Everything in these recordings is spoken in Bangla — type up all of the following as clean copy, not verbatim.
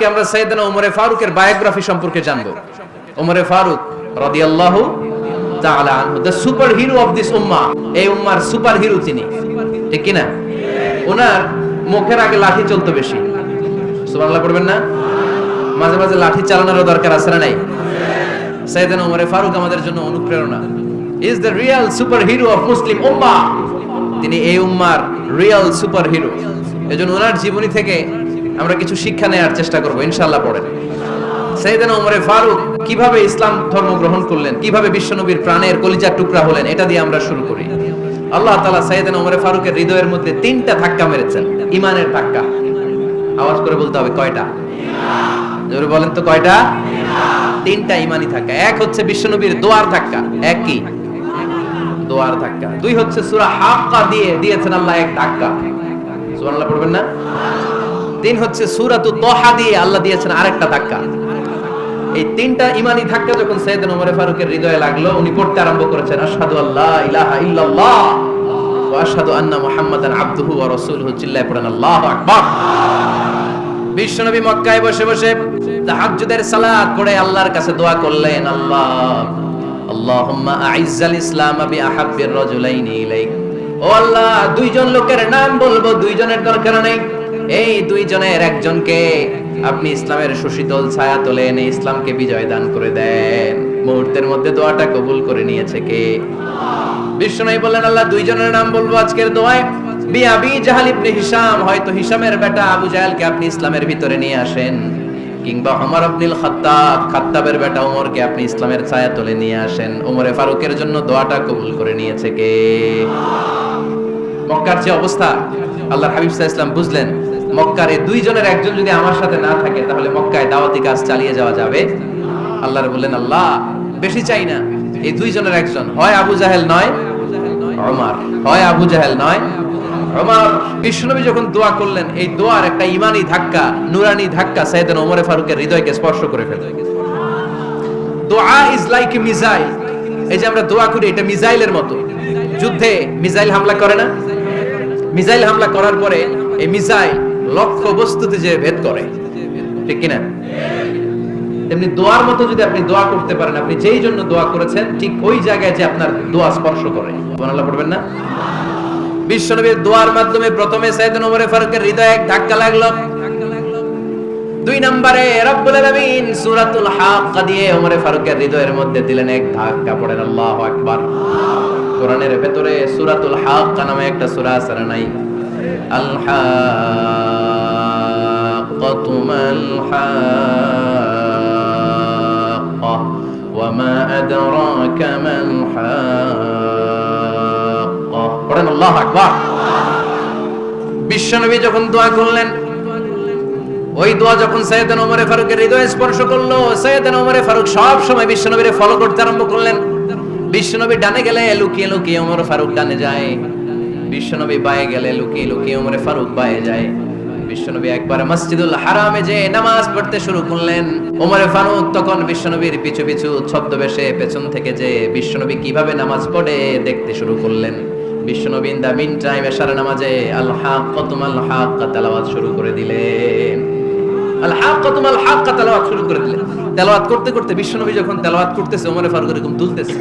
আজকে আমরা সাইয়েদনা ওমর ফারুকের বায়োগ্রাফি সম্পর্কে জানব। ওমর ফারুক রাদিয়াল্লাহু তাআলা আনহু, the super hero of this উম্মাহ। এই উম্মার সুপার হিরো তিনি, ঠিক কি না? ওনার মুখের আগে লাঠি চলতো বেশি। সুবহানাল্লাহ পড়বেন না? মাঝে মাঝে লাঠি চালানোর দরকার আছে না নাই? সাইয়েদনা ওমর ফারুক আমাদের জন্য অনুপ্রেরণা। Is the real super hero of Muslim উম্মাহ। তিনি এই উম্মার রিয়েল সুপার হিরো। এজন্য ওনার জীবনী থেকে আমরা কিছু শিক্ষা নেওয়ার চেষ্টা করব ইনশাআল্লাহ। পড়েন সাইয়েদনা ওমর ফারুক কিভাবে ইসলাম ধর্ম গ্রহণ করলেন, কিভাবে বিশ্বনবীর প্রাণের কলিজার টুকরা হলেন, এটা দিয়ে আমরা শুরু করি। আল্লাহ তাআলা সাইয়েদনা ওমর ফারুকের হৃদয়ের মধ্যে 3টা ধাক্কা মেরেছেন, ঈমানের ধাক্কা। আওয়াজ করে বলতে হবে কয়টা? জোরে বলেন তো কয়টা? 3টা ঈমানি ধাক্কা। এক হচ্ছে বিশ্বনবীর দোয়ার ধাক্কা। এক কি? দোয়ার ধাক্কা। 2 হচ্ছে সূরা হাক্কা দিয়ে দিয়েছেন আল্লাহ এক ধাক্কা। সুবহানাল্লাহ পড়বেন না? 3 হচ্ছে সূরাতুত তাহা দিয়ে আল্লাহ দিয়েছেন আরেকটা ধাক্কা। এই 3টা ঈমানি ধাক্কা যখন সাইয়েদনা ওমর ফারুকের হৃদয়ে লাগলো, উনি পড়তে আরম্ভ করেছেন আশহাদু আল্লা ইলাহা ইল্লাল্লাহ ওয়া আশহাদু আন্না মুহাম্মাদান আবদুহু ওয়া রাসূলুহু। চিল্লায়ে পড়েন আল্লাহু আকবার। বিশ্বনবী মক্কায় বসে বসে তাহাজ্জুদের সালাত পড়ে আল্লাহর কাছে দোয়া করলেন, আল্লাহুম্মা আইজ্জাল ইসলাম বিআহাব্বির রাজুলাইনি ইলাইক। ও আল্লাহ, 2 জন লোকের নাম বলবো, 2 জনের দরকার নেই। এই 2 জনের একজনকে আপনি ইসলামের সুশীতল ছায়া তলে এনে ইসলামকে বিজয় দান করে দেন। মুহূর্তের মধ্যে দোয়াটা কবুল করে নিয়েছে কে? বিশ্বনবী বললেন, আল্লাহ 2 জনের নাম বলবো আজকের দোয়ায়। আবি জাহল ইবনে হিশাম, হয়তো হিশামের বেটা আবু জাহেলকে আপনি ইসলামের ভিতরে নিয়ে আসেন, কিংবা ওমর ইবনুল খাত্তাব, খাত্তাবের বেটা ওমরকে আপনি ইসলামের ছায়া তলে নিয়ে আসেন। ওমর ফারুকের জন্য দোয়াটা কবুল করে নিয়েছে কে? মক্কার যে অবস্থা, আল্লাহর হাবিব সাল্লাল্লাহু আলাইহি ওয়াসাল্লাম বুঝলেন মক্কার এই 2 জনের একজন যদি আমার সাথে না থাকে তাহলে মক্কায় দাওয়াতি কাজ চালিয়ে যাওয়া যাবে। আল্লাহর বললেন, আল্লাহ বেশি চাই না, এই 2 জনের একজন, হয় আবু জাহেল নয় ওমর, হয় আবু জাহেল নয় ওমর। বিশ্বনবী যখন দোয়া করলেন, এই দোয়ার একটা ঈমানি ধাক্কা, নুরানি ধাক্কা সাইয়েদনা ওমর ফারুকের হৃদয়কে স্পর্শ করে ফেলে। দোয়া ইজ লাইক এ মিসাইল। এই যে আমরা দোয়া করি, এটা মিসাইলের মতো। যুদ্ধে মিসাইল হামলা করে না? মিসাইল হামলা করার পরে এই মিসাইল লক্ষ্য বস্তুতে যে ভেদ করে, ঠিক কি না? তেমনি দোয়ার মতো যদি আপনি দোয়া করতে পারেন, আপনি যেই জন্য দোয়া করেছেন ঠিক ওই জায়গায় যে আপনার দোয়া স্পর্শ করে। সুবহানাল্লাহ পড়বেন না? বিশ্বনবীর দোয়ার মাধ্যমে প্রথমে সাইয়েদনা ওমর ফারুকের হৃদয়ে এক ধাক্কা লাগলো। 2 নম্বরে রব্বুল আলামিন সূরাতুল হাক্কা দিয়ে ওমর ফারুকের হৃদয়ের মধ্যে দিলেন এক ধাক্কা। পড়েন আল্লাহু আকবার। কোরআনের ভেতরে সূরাতুল হাক্কা নামে একটা সূরা আছে না নাই? আল হাক্কাতু মাল হাক্কা ওয়া মা আদরাকা মাল হাক্কা। পড়েন আল্লাহু আকবার। বিশ্বনবী যখন দোয়া করলেন, ওই দোয়া যখন সাইয়েদনা ওমর ফারুকের হৃদয়ে স্পর্শ করলো, সাইয়েদনা ওমর ফারুক সব সময় বিশ্বনবীর ফলো করতে আরম্ভ করলেন। বিশ্বনবী ডানে গেলে লুকিয়ে লুকিয়ে ওমর ফারুক ডানে যায়, বিশ্বনবী বায়ে গেলে লুকিয়ে লুকিয়ে ওমর ফারুক বায়ে যায়। বিশ্বনবী একবার মসজিদুল হারামে যে নামাজ পড়তে শুরু করলেন, ওমর ফারুক তখন বিশ্বনবীর পিছু পিছু ছদ্মবেশে পেছন থেকে যে বিশ্বনবী কিভাবে নামাজ পড়ে দেখতে শুরু করলেন। বিশ্বনবী ইন দা মিন টাইম এশার নামাজে আল হাক্কাতু মাল হাক্কা তেলাওয়াত শুরু করে দিলেন। আল হাক্কাতু মাল হাক্কা তেলাওয়াত শুরু করে দিলেন। তেলাওয়াত করতে করতে বিশ্বনবী যখন তেলাওয়াত করতেছে, ওমর ফারুক এরকম তুলতেছে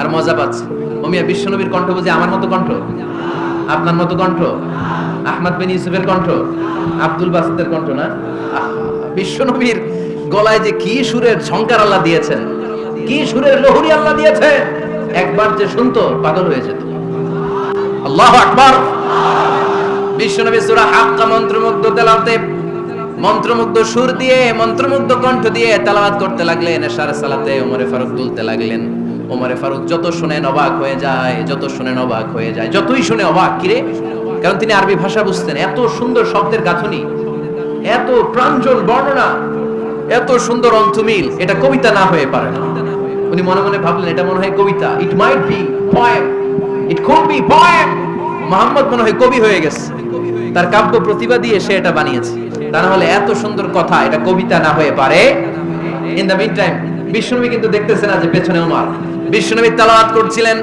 আর মজা পাচ্ছে। ওমিয়া বিশ্বনবীর কণ্ঠ বুঝি আমার মতো কণ্ঠ, আপনার মতো কণ্ঠ, আহমদ বিন ইউসুফের কণ্ঠ, আব্দুল বাসিতের কণ্ঠ না? বিশ্বনবীর গলায় যে কি সুরের ঝংকার আল্লাহ দিয়েছেন, কি সুরের লহরী আল্লাহ দিয়েছে, একবার যে শুনতো পাগল হয়ে যেত। আল্লাহু আকবার। বিশ্বনবী সূরা হাক্কা মন্ত্রমুগ্ধ তেলাওয়াতে, মন্ত্রমুগ্ধ সুর দিয়ে, মন্ত্রমুগ্ধ কণ্ঠ দিয়ে তেলাওয়াত করতে লাগলেন। এশার সালাতে ওমর ফারুক তুলতে লাগলেন। ওমর ফারুক যত শুনেন অবাক হয়ে যায়, যত শুনেন অবাক হয়ে যায়, যতই শুনে অবাক। কিরে? কারণ তিনি আরবি ভাষা বুঝতেন। এত সুন্দর শব্দের গাঁথনি, এত প্রাঞ্জল বর্ণনা, এত সুন্দর অন্তমিল, এটা কবিতা না হয়ে পারে না। উনি মনে মনে ভাবলেন, এটা মনে হয় কবিতা। It might be poem, it could be poem. Muhammad মনে হয় কবি হয়ে গেছে, তার কাব্য প্রতিভা দিয়ে সে এটা বানিয়েছে। তা না হলে এত সুন্দর কথা, এটা কবিতা না হয়ে পারে। ইন দ্য মিন টাইম বিশ্বনবী কিন্তু দেখতেছে না যে পেছনে ওমর। বিশ্বনবী তেলাওয়াত করছিলেন।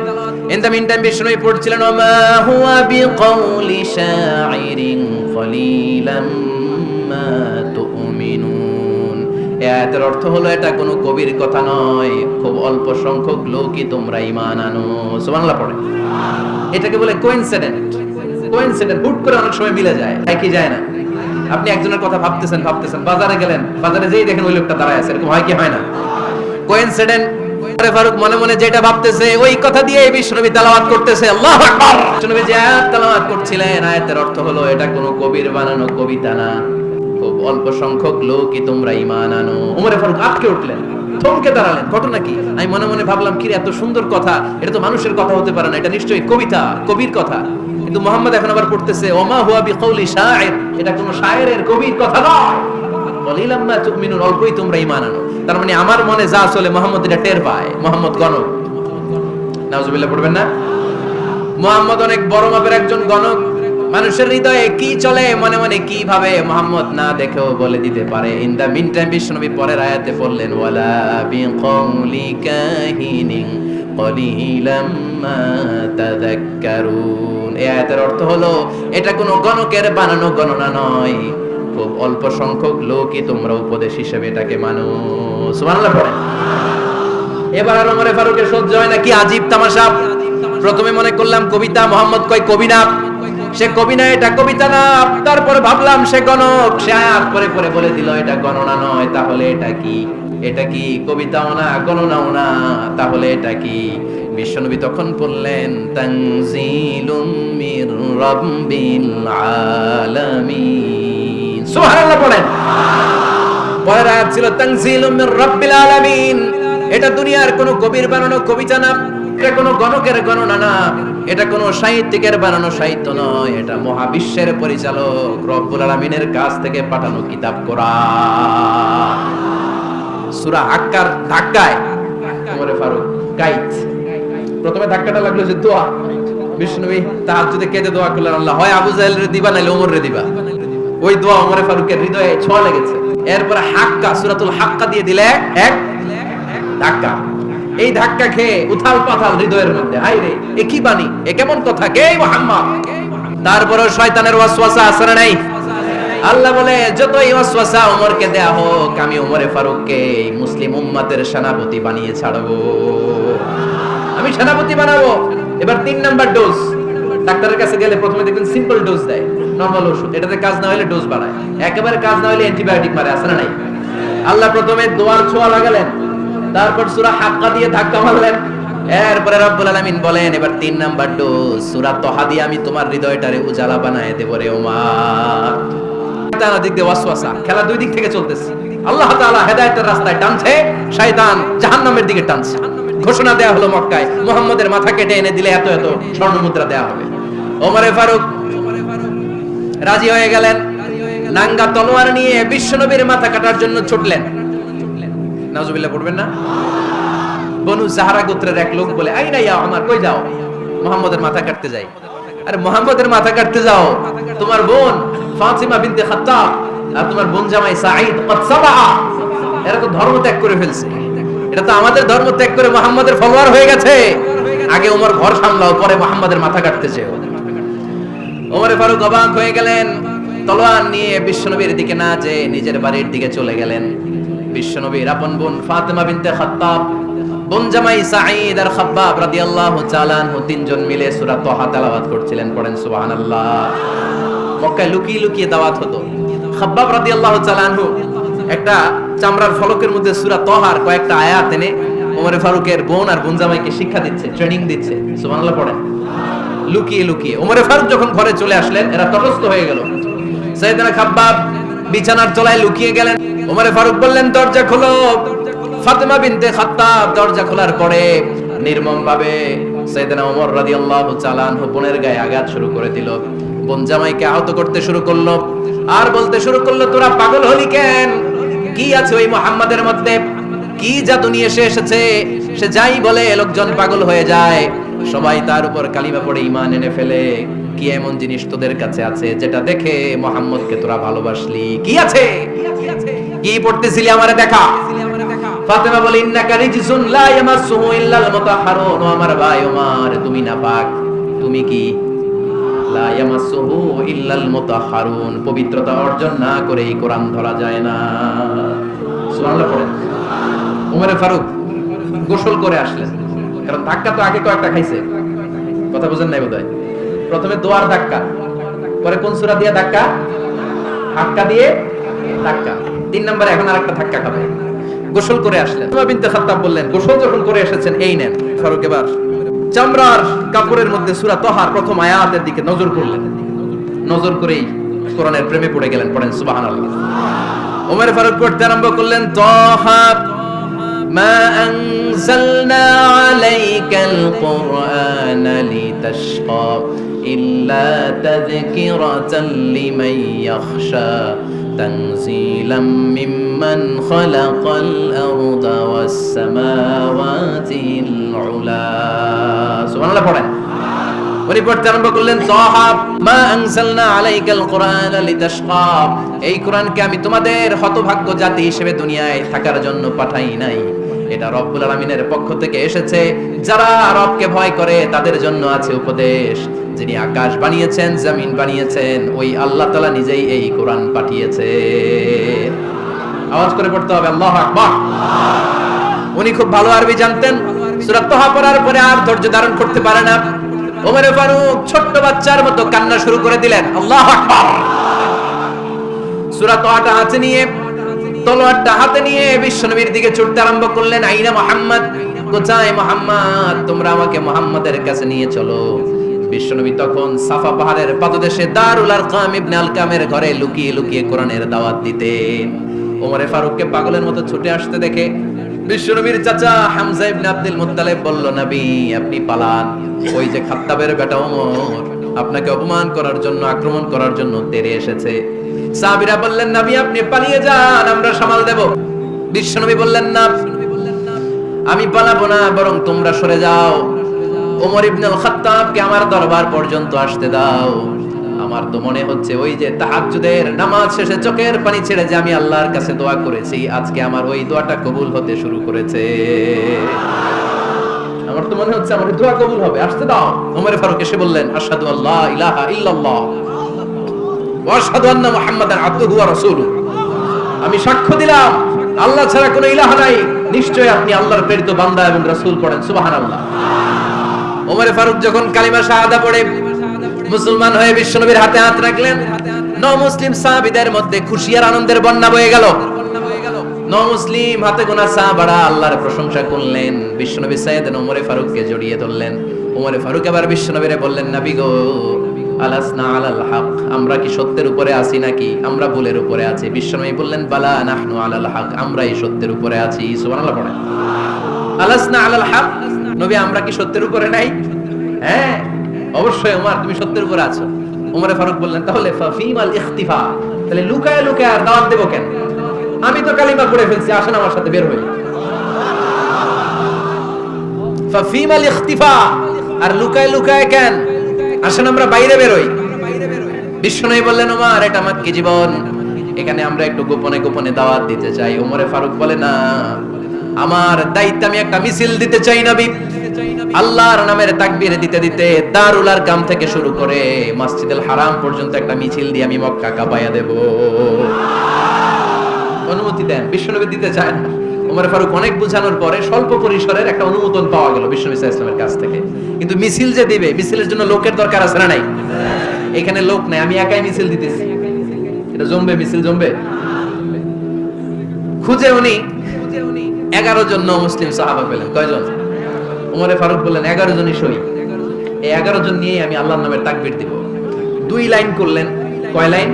ইন দ্য মিন টাইম বিশ্বনবী পড়ছিলেন, ওমা হুয়া বিকাউলি শাইরিন কলিলাম মা তুমিনুন। এই আয়াতের অর্থ হলো এটা কোনো কবির কথা নয়, খুব অল্প সংখ্যক লোকই তোমরা ঈমান আনো। সুবহানাল্লাহ পড়ে। এটাকে বলে কোইন্সিডেন্ট। কোইন্সিডেন্ট হুট করে অনেক সময় মিলে যায়, একই যায় না। আপনি একজনের কথা ভাবতেছেন বাজারে গেলেন, বাজারে যেই দেখেন ওই লোকটা দাঁড়ায় আছে, এরকম হয় কি হয় না? কোইন্সিডেন্ট। ওমর ফারুক মনে মনে যেটা ভাবতেছে ওই কথা দিয়ে বিশ্বনবী তেলাওয়াত করতেছে, আল্লাহু আকবার। বিশ্বনবী যে আয়াত তেলাওয়াত করছিলেন, আয়াতের অর্থ হলো এটা কোনো কবির বানানো কবিতা না, খুব অল্প সংখ্যক লোকই তোমরা ঈমান আনো। ওমর ফারুক আটকে উঠলেন, থমকে দাঁড়ালেন। ঘটনা কি? আমি মনে মনে ভাবলাম কি এত সুন্দর কথা, এটা তো মানুষের কথা হতে পারে না, এটা নিশ্চয়ই কবিতা, কবির কথা। কিন্তু মুহাম্মদ এখন আবার পড়তেছে ওমা হুয়া বিকাউলি শায়ের, এটা কোনো শায়েরের কবির কথা নয়। কলিলাম মা তুমিনুন, অল্পই তোমরা ঈমান আনো। তার মানে আমার মনে যা চলে মুহাম্মদ এটা টের পায়। মুহাম্মদ গণক, নাউজুবিল্লাহ পড়বেন না? মুহাম্মদ অনেক বড় মাপের একজন গণক। মানুষের হৃদয়ে কি চলে, মনে মনে কি ভাবে, মুহাম্মদ না দেখেও বলে দিতে পারে। ইন দা মিন টাইম বিশ্বনবী পরের আয়াতে বললেন ওয়ালা বিকাউলি কাহিনিন কলিলাম মা তাযাক্কারুন। এই আয়াতের অর্থ হলো এটা কোনো গণকের বানানো গণনা নয়, খুব অল্প সংখ্যক লোকই তোমরা উপদেশ হিসেবে এটাকে মানো। সুবহানাল্লাহ পড়ে। এবার আর ওমর ফারুকের সহ্য হয় না, কি আজীব তামাশা। প্রথমে মনে করলাম কবিতা, মুহাম্মদ কয় কবি না, সে কবি না, এটা কবিতা না। তারপরে ভাবলাম সে গণক, সে আয়াত পরে পরে বলে দিল এটা গণনা নয়। তাহলে এটা কি? এটা কি কবিতাও না, গণনাও না, তাহলে এটা কি? বিশ্বনবী তখন বললেন তানজিলুম মির রাব্বিল আলামিন। সুবহানাল্লাহ পড়েন। পরের আয়াত ছিল তানজিলুম মির রাব্বিল আলামিন। এটা দুনিয়ার কোনো কবির বানানো কবিতা না, এটা কোনো গণকের গণনা না, এটা কোনো সাহিত্যিকের বানানো সাহিত্য নয়, এটা মহাবিশ্বের পরিচালক রব্বুল আলামিনের কাছ থেকে পাঠানো কিতাব কোরআন। সূরা হাক্কার ধাক্কায় ওমর ফারুক গাইত। প্রথমে ধাক্কাটা লাগলো যে দোয়া। বিষ্ণুবী তাহাজ্জুদে কেঁদে দোয়া করলেন, আল্লাহ হয় আবু জাহেলের দিবা নাইলে ওমরের দিবা। ওই দোয়া ওমর ফারুকের হৃদয়ে ছোঁয়া লেগেছে। এরপর হাক্কা, সূরাতুল হাক্কা দিয়ে দিলে এক ধাক্কা। এই ধাক্কা খেয়ে উথাল পাথাল হৃদয়ের মধ্যে, হায় রে এ কি বাণী, এ কেমন কথা, কে মুহাম্মদ? তারপরে শয়তানের ওয়াসওয়াসা আছে না নাই? আল্লাহ বলে যতই ওয়াসওয়াসা ওমরকে দেয়া হোক, আমি ওমরে ফারুককে মুসলিম উম্মতের সেনাপতি বানিয়ে ছাড়বো, আমি সেনাপতি বানাবো। এবার 3 নাম্বার ডোজ। ডাক্তারের কাছে গেলে প্রথমে দেখবেন সিম্পল ডোজ দেয়, নরমাল ওষুধ। এটাতে কাজ না হলে ডোজ বাড়ায়, একেবারে কাজ না হলে অ্যান্টিবায়োটিক মারে, আছে না নাই? আল্লাহ প্রথমে দোয়ার ছোঁয়া লাগালেন, তারপর সূরা হাক্কা দিয়ে ধাক্কা মারলেন। এরপরে রব্বুল আলামিন বলেন এবার 3 নাম্বার ডোজ সূরা তাহা দিয়ে আমি তোমার হৃদয়টারে উজালা বানায় দেব রে ওমর। শয়তান দিক দিয়ে ওয়াসওয়াসা, খেলা দুই দিক থেকে চলতেছে। আল্লাহ তাআলা হেদায়েতের রাস্তায় টানছে, শয়তান জাহান্নামের দিকে টানছে। ঘোষণা দেয়া হলো মক্কায়, মুহাম্মদের মাথা কেটে এনে দিলে এত এত স্বর্ণ মুদ্রা দেয়া হবে। ওমরে ফারুক রাজি হয়ে গেলেন, নাঙ্গা তলোয়ার নিয়ে বিশ্বনবীর মাথা কাটার জন্য ছুটলেন। নাউজুবিল্লাহ পড়বেন না? বনু জাহরা গোত্রের এক লোক বলে আইনা ইয়া ওমর, কই যাও? মুহাম্মদের মাথা কাটতে যাই। আরে মুহাম্মদের মাথা কাটতে যাও? তোমার বোন ফাতিমা বিনতে খাত্তাব আর তোমার বোন জামাই সাঈদ কদ সাবা, এরা তো ধর্ম ত্যাগ করে ফেলছে। এটা তো আমাদের ধর্ম ত্যাগ করে মুহাম্মদের ফলোয়ার হয়ে গেছে। আগে ওমর ঘর সামলাও, পরে মুহাম্মদের মাথা কাটতে চেও। ওমরে ফারুক অবাক হয়ে গেলেন, তলোয়ার নিয়ে বিশ্বনবীর দিকে না যেয়ে নিজের বাড়ির দিকে চলে গেলেন। বিশ্বনবীর আপন বোন ফাতিমা বিনতে খাত্তাব, বোন জামাই সাঈদ আর খাব্বাব রাদিয়াল্লাহু তাআলা আনহু তিনজন মিলে সূরা তাহা তেলাওয়াত করছিলেন। পড়েন সুবহানাল্লাহ। মক্কায় লুকিয়ে লুকিয়ে দাওয়াত হতো। খাব্বাব রাদিয়াল্লাহু তাআলা আনহু একটা চামড়ার ফলকের মধ্যে সূরা তাহার কয়েকটা আয়াত এনে ওমর ফারুকের বোন আর বোন জামাইকে শিক্ষা দিচ্ছে, ট্রেনিং দিচ্ছে। সুবহানাল্লাহ পড়েন। লুকিয়ে লুকিয়ে ওমর ফারুক যখন ঘরে চলে আসলেন, এরা তটস্থ হয়ে গেল। সাইয়েদনা খাব্বাব বিছানার তলায় লুকিয়ে গেলেন। ওমর ফারুক বললেন দরজা খোলো। ফাতিমা বিনতে খাত্তাব দরজা খোলার পরে নির্মম ভাবে সাইয়েদনা ওমর রাদিয়াল্লাহু তাআলা আনহু বোনের গায়ে আঘাত শুরু করে দিল। বোন জামাইকে আহত করতে শুরু করলো আর বলতে শুরু করলো, তোরা পাগল হলি কেন? কি আছে ওই মুহাম্মাদের মধ্যে? কি জাদু নিয়ে এসেছে? সে যাই বলে লোকজন পাগল হয়ে যায়, সবাই তার উপর কালিমা পড়ে ঈমান এনে ফেলে। কি এমন জিনিস তোদের কাছে আছে যেটা দেখে মুহাম্মদকে তোরা ভালোবাসলি? কি আছে? কি পড়তেছিলি আমারে দেখা। ফাতেমা বলে ইন্নাকা রিজসুন লা ইয়ামাসসুহু ইল্লাল মুতাহহারুন। ও আমার ভাই ওমর, তুমি নাপাক। তুমি কি? লা ইয়ামাসসুহু ইল্লাল মুতাহহারুন, পবিত্রতা অর্জন না করে এই কোরআন ধরা যায় না। সুবহানাল্লাহ। ওমরে ফারুক গোসল করে আসলেন, কারণ ধাক্কা তো আগে কয়েকটা খাইছে, কথা বুঝেন নাই বোধহয়। প্রথমে দোয়ার ধাক্কা, পরে কোন সূরা দিয়ে ধাক্কা, ধাক্কা দিয়ে ধাক্কা, 3 নম্বরে এখন আরেকটা ধাক্কা খাবে। গোসল করে আসলেন। উমর বিনতে খাত্তাব বললেন, গোসল যখন করে এসেছেন এই নেন। ফারুক এবার চামড়ার কাপড়ের মধ্যে সূরা তাহার প্রথম আয়াতের দিকে নজর করলেন, নজর করেই কোরআনের প্রেমে পড়ে গেলেন। পড়েন সুবহানাল্লাহ। ওমর ফারুক পড়তে আরম্ভ করলেন, তাহা মা আনজালনা আলাইকাল কুরআনা লিতাশকা ইল্লা তাযকিরাতাল লিমান ইয়াখশা তানজিলাম মিম্মান খালাকাল আরদা ওয়াস সামাওয়াতিল উলা। সুবহানাল্লাহ পড়েন। উনি পড়তে আরম্ভ করলেন, তাহা মা আনজালনা আলাইকাল কুরআনা লিতাশকা, এই কোরআনকে আমি তোমাদের হতভাগ্য জাতি হিসেবে দুনিয়ায় থাকার জন্য পাঠাই নাই। এটা রব্বুল আলামিনের পক্ষ থেকে এসেছে, যারা রবকে ভয় করে তাদের জন্য আছে উপদেশ। যিনি আকাশ বানিয়েছেন, জমিন বানিয়েছেন, ওই আল্লাহ তাআলা নিজেই এই কোরআন পাঠিয়েছে। আওয়াজ করে পড়তে হবে, আল্লাহু আকবার। উনি খুব ভালো আরবি জানতেন। সূরা তাহা পড়ার পরে আর ধৈর্য ধারণ করতে পারে না। ওমর ফারুক ছোট্ট বাচ্চার মতো কান্না শুরু করে দিলেন, আল্লাহু আকবার। সূরা তাহাটা হাতে নিয়ে, তলোয়ারটা হাতে নিয়ে বিশ্বনবীর দিকে ছুটতে আরম্ভ করলেন। আইনা মুহাম্মদ, কোথায় মুহাম্মদ? তোমরা আমাকে মুহাম্মাদের কাছে নিয়ে চলো। বিশ্বনবী তখন সাফা পাহাড়ের পাদদেশে দারুল আরকাম ইবনে আলকামের ঘরে লুকিয়ে লুকিয়ে কোরআনের দাওয়াত দিতেন। ওমর ফারুককে পাগলের মতো ছুটে আসতে দেখে বিশ্বনবীর চাচা হামজা ইবনে আব্দুল মুত্তালিব বলল, নবী আপনি পালান, ওই যে খাত্তাবের বেটা ওমর আপনাকে অপমান করার জন্য, আক্রমণ করার জন্য তেড়ে এসেছে। সাহাবীরা বললেন, নবী আপনি পালিয়ে যান, আমরা সামাল দেব। বিশ্বনবী বললেন, না আমি পালাবো না, বরং তোমরা সরে যাও। ওমর ইবনে আল খাত্তাবকে আমার দরবার পর্যন্ত আসতে দাও। আমার তো মনে হচ্ছে ওই যে তাহাজ্জুদের নামাজ শেষে চোখের পানি ছেড়ে যে আমি আল্লাহর কাছে দোয়া করেছি, আজকে আমার ওই দোয়াটা কবুল হতে শুরু করেছে। আমার তো মনে হচ্ছে আমার দোয়া কবুল হবে, আসতে দাও। ওমর ফারুক এসে বললেন, আশহাদু আল্লা ইলাহা ইল্লাল্লাহ ওয়া আশহাদু আন্না মুহাম্মাদান আবদুহু ওয়া রাসূলুহু, আমি সাক্ষ্য দিলাম আল্লাহ ছাড়া কোনো ইলাহ নাই, নিশ্চয়ই আপনি আল্লাহর প্রেরিত বান্দা এবং রাসূল। পড়েন সুবহানাল্লাহ। ওমর ফারুক যখন কালিমা শাহাদা পড়ে মুসলমান হয়ে বিশ্বনবীর হাতে হাত রাখলেন, মুসলিম সাহাবীদের মধ্যে খুশি আর আনন্দের বন্যা বয়ে গেল। মুসলিম হাতে গোনা সাহাবারা আল্লাহর প্রশংসা করলেন। বিশ্বনবী সাইয়েদনা ওমর ফারুককে জড়িয়ে ধরলেন। ওমর ফারুক আবার বিশ্বনবীরে বললেন, নবী গো, আলাসনা আলাল হক, আমরা কি সত্যের উপরে আছি নাকি আমরা ভুলের উপরে আছি? বিশ্বনবী বললেন, বালা নাহনু আলাল হক, আমরা এই সত্যের উপরে আছি। সুবহানাল্লাহ পড়েন। আলাসনা আলাল হক, নবী আমরা কি সত্যের উপরে নাই? হ্যাঁ অবশ্যই ওমর তুমি সত্যের উপরে আছো। ওমর ফারুক বললেন, তাহলে ফাফিমাল ইখতিফা, তাহলে লুকায় লুকায় আর দাওয়াত দেব কেন? আমি তো কালিমা পড়ে ফেলছি, আসেন আমার সাথে বের হই। ফাফিমাল ইখতিফা, আর লুকায় লুকায় কেন? আসেন আমরা বাইরে বের হই। বিশ্বনবী বললেন, ওমর এটা মাক্কি জীবন, এখানে আমরা একটু গোপনে গোপনে দাওয়াত দিতে চাই। ওমর ফারুক বলে, না, আমার দায়িত্ব, আমি একটা মিছিল দিতে চাই নবী। আল্লাহর নামের তাকবীর দিতে দিতে দারুল আরকাম থেকে শুরু করে মসজিদুল হারাম পর্যন্ত একটা মিছিল দিয়ে আমি মক্কা কাঁপায়া দেব। অনুমতি দেন। বিশ্বনবী দিতে চায় না। ওমর ফারুক অনেক বুঝানোর পরে স্বল্প পরিসরের একটা অনুমোদন পাওয়া গেল বিশ্বনবী সাল্লাল্লাহু আলাইহি ওয়াসাল্লামের কাছ থেকে। কিন্তু মিছিল যে দিবে, মিছিলের জন্য লোকের দরকার আছে না নাই? এখানে লোক নাই, আমি একাই মিছিল দিতেছি। এটা জমবে, মিছিল জমবে। খুঁজে উনি 11 জন মুসলিম সাহাবা পেলেন। কয়জন? ওমর ফারুক বললেন, 11 জনই সই। এই 11 জন নিয়ে আমি আল্লাহর নামের তাকবীর দিব। 2 লাইন করলেন। কয় লাইন?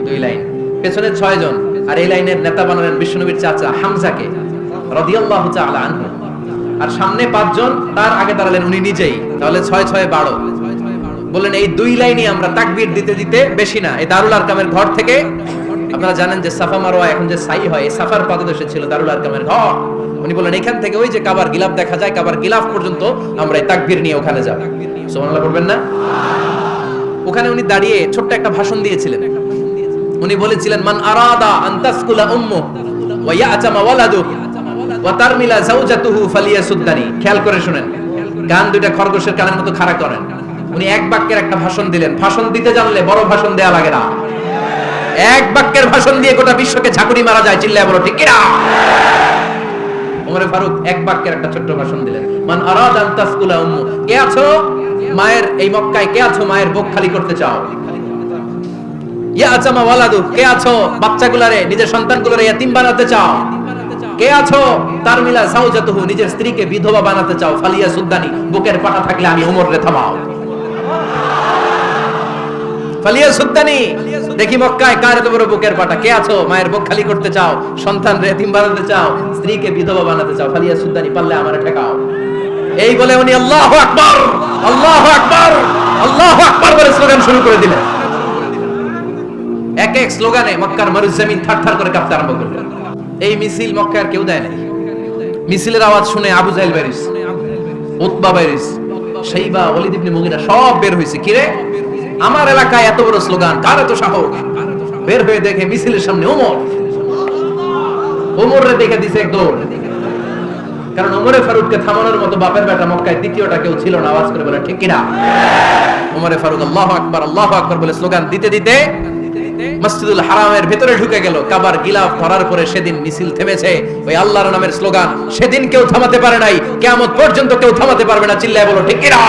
2 লাইন। পেছনে 6 জন, আর এই লাইনের নেতা বানালেন বিশ্বনবীর চাচা হামজাকে রাদিয়াল্লাহু তাআলা আনহু। আর সামনে 5 জন, তার আগে দাঁড়ালেন উনি নিজেই। তাহলে 6 6 12। বললেন এই 2 লাইনই আমরা তাকবীর দিতে দিতে, বেশি না, এই দারুল আরকামের ঘর থেকে, আপনারা জানেন যে সাফা মারওয়া এখন যে সাই হয়, এই সাফার পাদদেশে ছিল দারুল আরকামের ঘর। উনি বললেন এখান থেকে ওই যে কাবার গিলাফ দেখা যায়, কাবার গিলাফ পর্যন্ত আমরা এই তাকবীর নিয়ে ওখানে যাব। সুবহানাল্লাহ পড়বেন না? ওখানে উনি দাঁড়িয়ে ছোট্ট একটা ভাষণ দিয়েছিলেন। উনি বলেছিলেন, মান আরাদা আন তাসকুলা উম্মু ওয়া ইয়াতামা ওয়ালাদু ওয়া তারমিলা যাওজাতুহু ফালিয়াসুদ্দানি। খেয়াল করে শুনেন, কান দুইটা খরগোশের কানের মতো খাড়া করেন। উনি এক বাক্যের একটা ভাষণ দিলেন। ভাষণ দিতে জানলে বড় ভাষণ দেয়া লাগে না। এক বাক্যের ভাষণ দিয়ে গোটা বিশ্বকে ঝাঁকুনি মারা যায়। চিল্লায় বলো ঠিক কিনা? ওমরে ফারুক এক বাক্যের একটা ছোট্ট ভাষণ দিলেন, মান আরাদ আন তাসকুলা উম্মু, কে আছো মায়ের এই মক্কায়, কে আছো মায়ের বুক খালি করতে চাও? ইয়া আচামা ওয়ালাদু, কে আছো বাচ্চাগুলারে নিজের সন্তানগুলারে ইয়াতিম বানাতে চাও? কে আছো তারমিলা সাউজাতুহু, নিজের স্ত্রীকে বিধবা বানাতে চাও? ফালিয়া সুদ্দানি, বুকের পাটা থাকলে আমি ওমর রে থামাও। ফালিয়া সুদ্দানি, দেখি মক্কায় কার এত বড় বুকের পাটা, কে আছো মায়ের বুক খালি করতে চাও, সন্তান রে এতিম বানাতে চাও, স্ত্রীকে বিধবা বানাতে চাও? ফালিয়া সুদ্দানি, পারলে আমারে ঠেকাও। এই বলে উনি আল্লাহু আকবার, আল্লাহু আকবার, আল্লাহু আকবার বলে স্লোগান শুরু করে দিলেন। এক এক স্লোগানে মক্কার মরুজমিন থারথার করে কাঁপতে আরম্ভ করল। এই মিছিল মক্কার কেউ দেয় না। মিছিলের আওয়াজ শুনে আবু জাহেল বেরিস, উতবা বেরিস, শাইবা, ওয়ালিদ ইবনে মুগিরা সব বের হইছে। কিরে আমার এলাকায় এত বড় স্লোগান, কার এত সাহস? বের হয়ে দেখে মিছিলের সামনে ওমর। ওমর রে দেখে দিছে এক দৌড়, কারণ ওমরে ফারুককে থামানোর মতো বাপের বেটা মক্কায় দ্বিতীয়টা কেউ ছিল না। আওয়াজ করে বলে ঠিক কিনা? ওমরে ফারুক আল্লাহু আকবার, আল্লাহু আকবার বলে স্লোগান দিতে দিতে মসজিদুল হারামের ভিতরে ঢুকে গেল। কাবার গিলাফ ধরার পরে সেদিন মিছিল থেমেছে ওই আল্লাহর নামের স্লোগান। সেদিন কেউ থামাতে পারে নাই, কিয়ামত পর্যন্ত কেউ থামাতে পারবে না। চিল্লায় বলো ঠিক কিনা?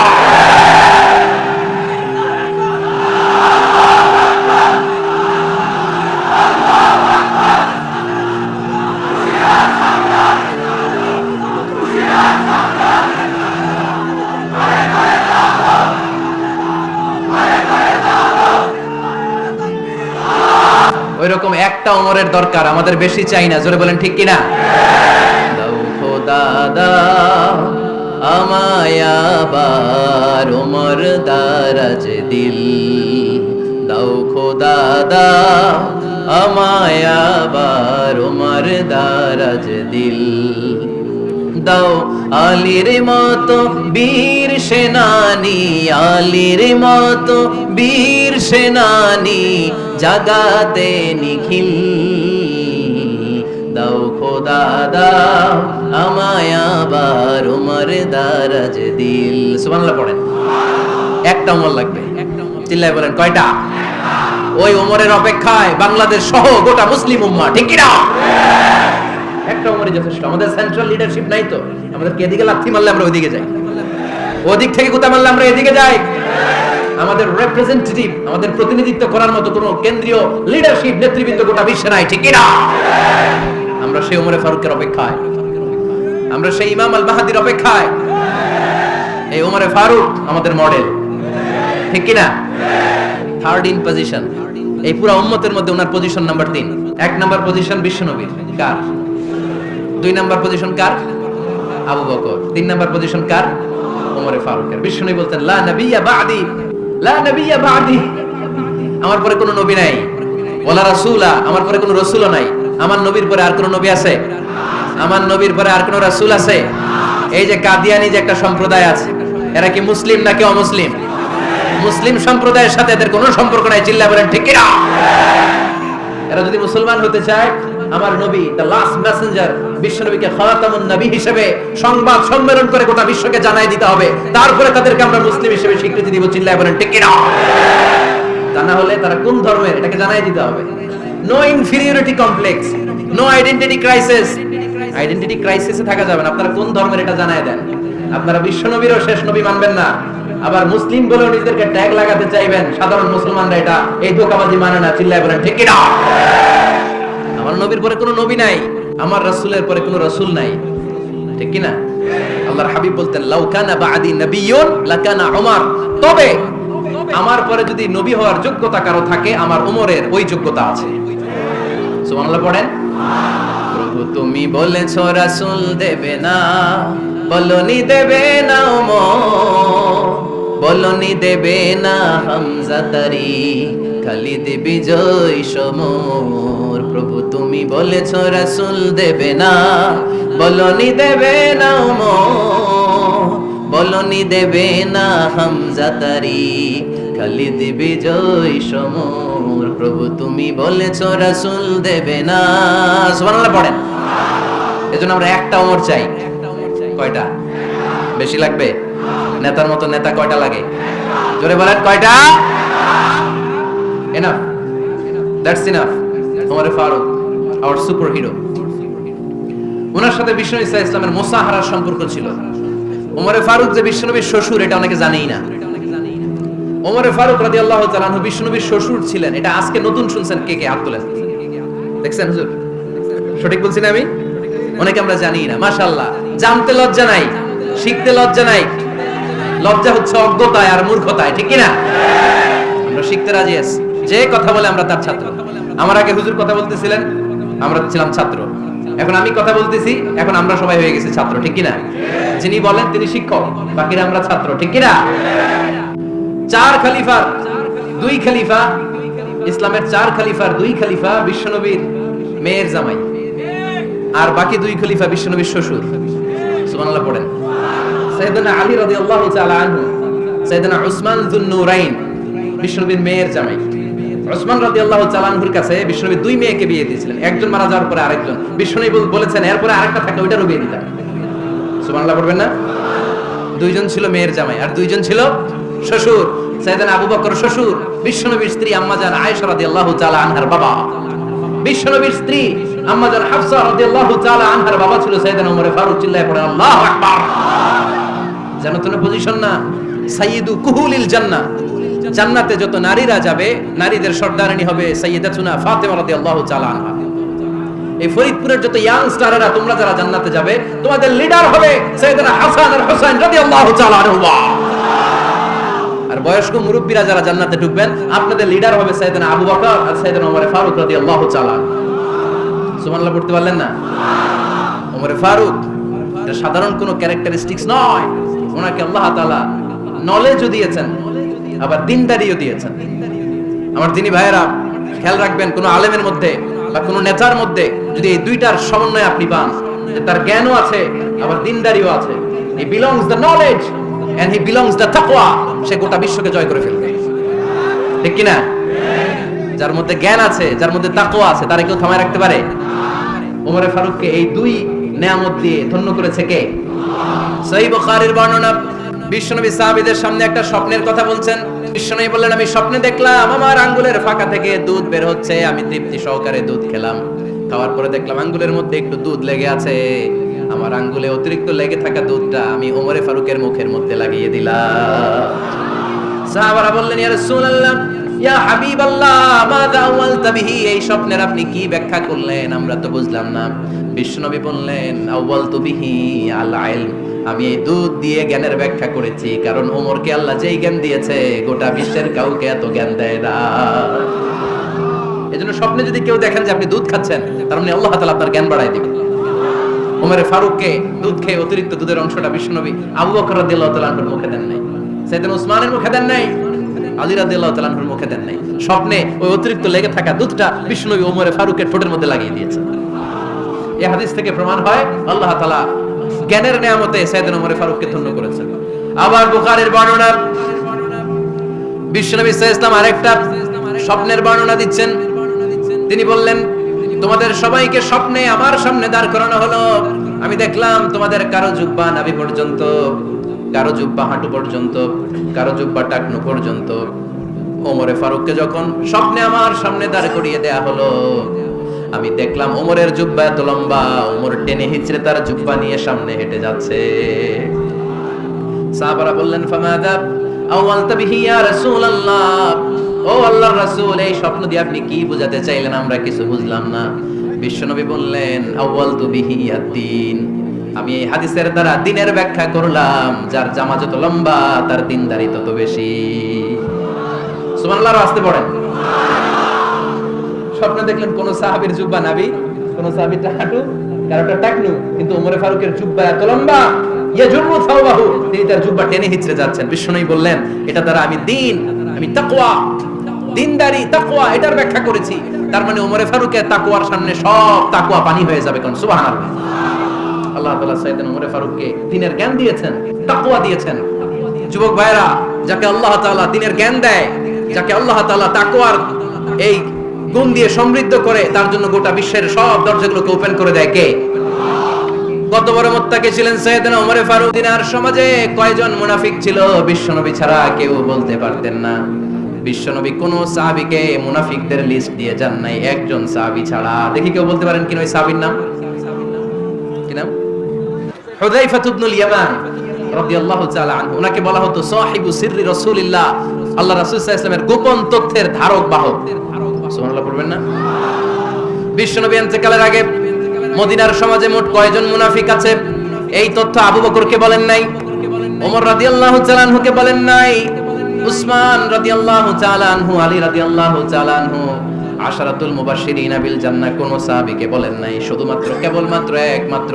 ওইরকম একটা ওমরের দরকার, আমাদের বেশি চাই না। জোরে বলেন ঠিক কিনা? দাও খোদা দাও আমায় আবার ওমর দারাজ দিল, দাও খোদা দাও আমায় আবার ওমর দারাজ দিল, দাও আলীর মতো বীর সেনানি, আলীর মতো বীর সেনানি জাগাতে নিখিল, দাও খোদা দাও আমায় আবার ওমর দারাজ দিল। সুবহানাল্লাহ পড়েন। একটা ওমর লাগবে, চিল্লায় বলেন কয়টা? ওই ওমরের অপেক্ষায় বাংলাদেশ সহ গোটা মুসলিম উম্মাহ, ঠিক কি না? একটা ওমরই যথেষ্ট। আমাদের সেন্ট্রাল লিডারশিপ নাই তো, আমাদের এদিকে লাথি মারলে আমরা ওইদিকে যাই, ওদিক থেকে গুতা মারলে আমরা এদিকে যাই। আমাদের রিপ্রেজেন্টেটিভ, আমাদের প্রতিনিধিত্ব করার মতো কোনো কেন্দ্রীয় লিডারশিপ নেতৃবৃন্দ গোটা বিশ্বে নাই, ঠিক কি না? আমরা সেই ওমরে ফারুকের অপেক্ষায়, আমরা সেই ইমাম আল মাহদির অপেক্ষায়। এই ওমরে ফারুক আমাদের মডেল, ঠিক কি না? থার্ড ইন পজিশন এই পুরো উম্মতের মধ্যে ওনার পজিশন নাম্বার 3। এক নাম্বার পজিশন বিশ্বনবীর, কার? 2 নাম্বার পজিশন কার? আবু বকর। 3 নাম্বার পজিশন কার? ওমরে ফারুকের। বিশ্বনবী বলতেন লা নবিয়্যা বা'দি, লা নবিয়্যা বা'দি, আমার পরে কোনো নবী নাই। ওয়ালা রাসূলা, আমার পরে কোনো রাসূলও নাই। আমার নবীর পরে আর কোনো নবী আছে? আমার নবীর পরে আর কোনো রাসূল আছে? এই যে কাদিয়ানি যে একটা সম্প্রদায় আছে, এরা কি মুসলিম নাকি অমুসলিম? মুসলিম সম্প্রদায়ের সাথে এদের কোনো সম্পর্ক নাই। চিল্লা বলেন ঠিক কি না? এরা যদি মুসলমান হতে চায়, আমার নবী দ্য লাস্ট মেসেঞ্জার বিশ্বনবীকে খাতামুন নবী হিসেবে সংবাদ সম্মেলন করে গোটা বিশ্বকে জানাই দিতে হবে, তারপরে তাদেরকে আমরা মুসলিম হিসেবে স্বীকৃতি দিব। চিল্লায় বলেন ঠিক কি না? তা না হলে তারা কোন ধর্মের এটাকে জানাই দিতে হবে। No inferiority complex, no identity crisis. Identity ক্রাইসিসে থাকা যাবে না। আপনারা কোন ধর্মের এটা জানাই দেন। আপনারা বিশ্বনবীরও শেষ নবী মানবেন না, আবার মুসলিম বলেও নিজেদেরকে ট্যাগ লাগাতে চাইবেন। সাধারণ মুসলমানরা এটা এই ধোঁকাবাজি মানে না। চিল্লায় বলেন ঠিক কি না? আমার নবীর পরে কোনো নবী নাই, আমার রাসূলের পরে কোনো রাসূল নাই, ঠিক কি না? আল্লাহর হাবিব বলতেন লাউ কানা বা'দি নাবিয়্যুন লাকানা উমর, তবে আমার পরে যদি নবী হওয়ার যোগ্যতা কারো থাকে, আমার উমরের ওই যোগ্যতা আছে। সুবহানাল্লাহ পড়েন। প্রভু তুমি বলেছো রাসূল দেবে না, বলনি দেবে না উমর, বলনি দেবে না হামজা তারি, খালিদ বিজয় সমর। প্রভু তুমি বলেছো রাসূল দেবে না, বলনি দেবে না উমর, বলনি দেবে না হামজা তারি, খালিদ বিজয় সমর। প্রভু তুমি বলেছো রাসূল দেবে না। সুবহানাল্লাহ পড়েন। এজন্য আমরা একটা ওমর চাই। কয়টা? বেশি লাগবে? নেতার মতো নেতা কয়টা লাগে? জোরে বলেন কয়টা? Enough, that's enough. Omar Farooq, our super hero. ওনার সাথে বিশ্বনবী সাল্লাল্লাহু আলাইহি ওয়াসাল্লামের মুসাহারার সম্পর্ক ছিল। ওমরে ফারুক যে বিশ্বনবীর শ্বশুর এটা অনেকে জানেই না। ওমরে ফারুক রাদিয়াল্লাহু তাআলা আনহু বিশ্বনবীর শ্বশুর ছিলেন, এটা আজকে নতুন শুনছেন। কে কে হাত তোলেন? দেখছেন হুজুর? সঠিক বলছি না আমি? অনেকে আমরা জানি না। মাশাআল্লাহ, জানতে লজ্জা নাই, শিখতে লজ্জা নাই। লজ্জা হচ্ছে অজ্ঞতায় আর মূর্খতায়, ঠিক কি না? আমরা শিখতে রাজি আছি। যে কথা বলে আমরা তার ছাত্র। আমার আগে হুজুর কথা বলতেছিলেন, আমরা ছিলাম ছাত্র। এখন আমি কথা বলতেছি, এখন আমরা সবাই হয়ে গেছি ছাত্র, ঠিক কি না? যিনি বলেন তিনি শিক্ষক, বাকিরা আমরা ছাত্র, ঠিক কি না? চার খলিফার দুই খলিফা, ইসলামের চার খলিফার দুই খলিফা বিশ্বনবীর মেয়ের জামাই, আর বাকি দুই খলিফা বিশ্বনবীর শ্বশুর। সুবহানাল্লাহ পড়েন। সাইয়েদনা আলী রাদিয়াল্লাহু তাআলা আনহু, সাইয়েদনা উসমান যুন-নূরাইন বিশ্বনবীর মেয়ের জামাই। উসমান রাদিয়াল্লাহু তাআলা আনহুর কাছে বিশ্বনবী দুই মেয়েকে বিয়ে দিয়েছিলেন। একজন মারা যাওয়ার পরে আরেকজন। বিশ্বনবী বলেছেন এরপরে আরেকটা থাকলে ওইটারও বিয়ে দিতাম। সুবহানাল্লাহ পড়বেন না? দুইজন ছিল মেয়ের জামাই আর দুইজন ছিল শ্বশুর। সাইয়েদনা আবু বকর শ্বশুর, বিশ্বনবীর স্ত্রী আম্মা জান আয়েশা রাদিয়াল্লাহু তাআলা আনহার বাবা। বিশ্বনবীর স্ত্রী আম্মা জান হাফসা রাদিয়াল্লাহু তাআলা আনহার বাবা ছিল সাইয়েদনা ওমর ফারুক। চিল্লায়ে পড়েন আল্লাহু আকবার। জানো তো না পজিশন না? সাইয়্যিদু কুহুলিল জান্নাহ। জান্নাতে যত নারীরা যাবে, নারীদের সর্দারিনী হবে সাইয়্যিদাতুনা ফাতেমা রাদিয়াল্লাহু তাআলা আনহা। এই ফরিদপুরের যত ইয়াং স্টাররা তোমরা যারা জান্নাতে যাবে, তোমাদের লিডার হবে সাইয়েদনা হাসান আর হুসাইন রাদিয়াল্লাহু তাআলা আনহুমা। আর বয়স্ক মুরব্বীরা যারা জান্নাতে ঢুকবেন, আপনাদের লিডার হবে সাইয়েদনা আবু বকর আর সাইয়েদনা ওমর ফারুক রাদিয়াল্লাহু তাআলা। সুবহানাল্লাহ পড়তে পারলেন না? ওমর ফারুক এটা সাধারণ কোনো ক্যারেক্টারিস্টিক্স নয়। ওনাকে আল্লাহ তাআলা নলেজও দিয়েছেন, আবার দিনদারিও দিয়েছেন। আমার দিনী ভাইয়েরা খেয়াল রাখবেন, কোন আলেমের মধ্যে বা কোন নেতার মধ্যে যদি এই দুইটার সমন্বয় আপনি পান, যে তার জ্ঞানও আছে আবার দিনদারিও আছে, he belongs the knowledge and he belongs the তাকওয়া, সে গোটা বিশ্বকে জয় করে ফেলবে, ঠিক কি না? যার মধ্যে জ্ঞান আছে, যার মধ্যে তাকওয়া আছে, তারে কেউ থামায় রাখতে পারে? ওমর ফারুককে এই দুই নেয়ামত দিয়ে ধন্য করেছে কে? সহিহ বুখারীর বর্ণনা, বিশ্বনবী সাহাবীদের সামনে একটা স্বপ্নের কথা বলছেন। বিশ্বনবী বললেন, আমি স্বপ্নে দেখলাম আমার আঙ্গুলের ফাঁকা থেকে দুধ বের হচ্ছে। আমি তৃপ্তি সহকারে দুধ খেলাম। খাওয়ার পরে দেখলাম আঙ্গুলের মধ্যে একটু দুধ লেগে আছে। আমার আঙ্গুলে অতিরিক্ত লেগে থাকা দুধটা আমি ওমর ফারুকের মুখের মধ্যে লাগিয়ে দিলাম। সাহাবারা বললেন, ইয়া রাসূলুল্লাহ, ইয়া হাবিবাল্লাহ, মাযা আওয়ালতা বিহি, এই স্বপ্নের আপনি কি ব্যাখ্যা করলেন? আমরা তো বুঝলাম না। বিশ্বনবী বললেন, আওয়ালতু বিহি আল ইলম, আমি এই দুধ দিয়ে জ্ঞানের ব্যাখ্যা করেছি, কারণ ওমরকে আল্লাহ যেই জ্ঞান দিয়েছে গোটা বিশ্বের কাউকে এত জ্ঞান দেয় না। এজন্য স্বপ্নে যদি কেউ দেখেন যে আপনি দুধ খাচ্ছেন, তার মানে আল্লাহ তাআলা আপনার জ্ঞান বাড়ায় দিবেন। ওমর ফারুককে দুধ খেয়ে অতিরিক্ত দুধের অংশটা বিশ্বনবী আবু বকর রাদিয়াল্লাহু তাআলা আনহুর মুখে দেন নাই, সাইয়েদনা উসমানের মুখে দেন নাই, আলী রাদিয়াল্লাহু তাআলা আনহুর মুখে দেন নাই। স্বপ্নে ওই অতিরিক্ত লেগে থাকা দুধটা বিশ্বনবী ওমর ফারুকের ঠোঁটের মধ্যে লাগিয়ে দিয়েছেন। এই হাদিস থেকে প্রমাণ হয় আল্লাহ তাআলা জ্ঞানের নিয়ামতে সাইয়েদনা ওমর ফারুককে ধন্য করেছেন। আবার বুখারীর বর্ণনা, বিশ্বনবী সাল্লাল্লাহু আলাইহি ওয়াসাল্লাম আরেকটা স্বপ্নের বর্ণনা দিচ্ছেন। তিনি বললেন, তোমাদের সবাইকে স্বপ্নে আমার সামনে দাঁড় করানো হলো। আমি দেখলাম তোমাদের কারো জুব্বা নাভি পর্যন্ত, কারো জুব্বা হাঁটু পর্যন্ত, কারো জুব্বা টাকনু পর্যন্ত। ওমর ফারুককে যখন স্বপ্নে আমার সামনে দাঁড় করিয়ে দেয়া হলো, আমি দেখলাম ওমরের জুব্বা এত লম্বা, ওমর টেনে হিচড়ে তার জুব্বা নিয়ে সামনে হেঁটে যাচ্ছে। সাহাবারা বললেন, ফামাদা আওয়ালতা বিহি ইয়া রাসূলুল্লাহ, ও আল্লাহর রাসূল, এই স্বপ্ন দিয়ে আপনি কি বোঝাতে চাইলেন? আমরা কিছু বুঝলাম না। বিশ্বনবী বললেন, আওয়ালতু বিহি আদ-দ্বীন, আমি এই হাদিসের দ্বারা দ্বীনের ব্যাখ্যা করলাম। যার জামা যত লম্বা তার দ্বীনদারি তত বেশি। সুবহানাল্লাহ, আসতে পড়েন। স্বপ্নে দেখলেন কোন সাহাবীর জুব্বা নাভি, কোন সাহাবীর হাঁটু, কারোটা টাকনু, কিন্তু ওমর ফারুকের জুব্বা এত লম্বা, ইয়াজুরু থাওবাহু, তিনি তার জুব্বা টেনে হিচড়ে যাচ্ছেন। বিশ্বনবী বললেন, এটা দ্বারা আমি দ্বীন, আমি তাকওয়া, দ্বীনদারি, তাকওয়া এটার ব্যাখ্যা করেছি। তার মানে ওমর ফারুকের তাকওয়ার সামনে সব তাকওয়া পানি হয়ে যাবে। কোন সুবহানাল্লাহ। আল্লাহ তাআলা সাইয়েদনা ওমর ফারুককে দ্বীনের জ্ঞান দিয়েছেন, তাকওয়া দিয়েছেন। যুবক ভাইরা, যাকে আল্লাহ তাআলা দ্বীনের জ্ঞান দেয়, যাকে আল্লাহ তাআলা তাকওয়ার এই গুণ দিয়ে সমৃদ্ধ করে, তার জন্য গোটা বিশ্বের সব দরজাগুলোকে ওপেন করে দেয় কে? কত বড় মুত্তাকি ছিলেন সাইয়েদনা ওমর ফারুক। দিনার সমাজে কয়জন মুনাফিক ছিল বিশ্বনবী ছাড়া কেউ বলতে পারতেন না। বিশ্বনবী কোন সাহাবীকে মুনাফিকদের লিস্ট দিয়ে যান নাই, একজন সাহাবী ছাড়া। দেখি কেউ বলতে পারেন কিনা ওই সাহাবীর নাম? নাম? হুযায়ফা ইবনুল ইয়ামান রাদিয়াল্লাহু তাআলা আনহু। ওনাকে বলা হতো সাহিবু সিররি রাসূলিল্লাহ, আল্লাহ রাসূল সাল্লাল্লাহু আলাইহি ওয়াসাল্লামের গোপন তথ্যের ধারক বাহক। সুবহানাল্লাহ পড়বেন না? বিশ্বনবী ইন্তেকালের আগে মদিনার সমাজে মোট কয়জন মুনাফিক আছে এই তথ্য আবু বকরকে বলেন নাই, ওমর রাদিয়াল্লাহু তাআলা আনহুকে বলেন নাই, উসমান রাদিয়াল্লাহু তাআলা আনহু, আলী রাদিয়াল্লাহু তাআলা আনহু, আশারাতুল মুবাশশিরিনা বিল জান্নাহ কোন সাহাবীকে বলেন নাই। শুধুমাত্র কেবলমাত্র একমাত্র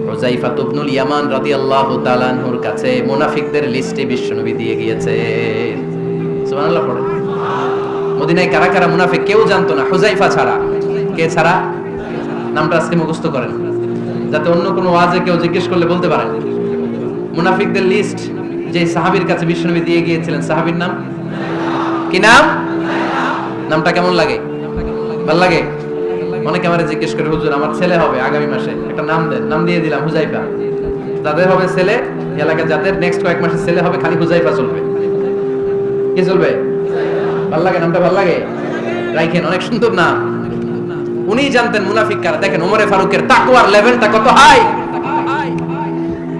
হুযায়ফা ইবনুল ইয়ামান রাদিয়াল্লাহু তাআলা আনহুর কাছে মুনাফিকদের লিস্টে বিশ্বনবী দিয়ে গিয়েছেন। সুবহানাল্লাহ পড়েন। মদিনায় কারা কারা মুনাফিক কেউ জানতো না হুযায়ফা ছাড়া। কে ছাড়া? নামটা আজকে মুখস্থ করেন যাতে অন্য কোনো ওয়াজে কেউ জিজ্ঞেস করলে বলতে পারেন। মুনাফিকদের লিস্ট যে সাহাবীর কাছে বিশ্বনবী দিয়ে গিয়েছিলেন, সাহাবীর নাম কি? নাম? নামটা কেমন লাগে? ভালো লাগে? অনেকে আমারে জিজ্ঞেস করে, হুজুর আমার ছেলে হবে আগামী মাসে, একটা নাম দেন। নাম দিয়ে দিলাম হুযায়ফা। যাদের হবে ছেলে, এলাকায় যাদের নেক্সট কয়েক মাসে ছেলে হবে, খালি হুযায়ফা চলবে। কি চলবে? ভালো লাগে? নামটা ভালো লাগে? রাখেন, অনেক সুন্দর নাম। উনি জানতেন মুনাফিক কারা। দেখেন ওমরে ফারুকের তাকওয়ার লেভেলটা কত হাই।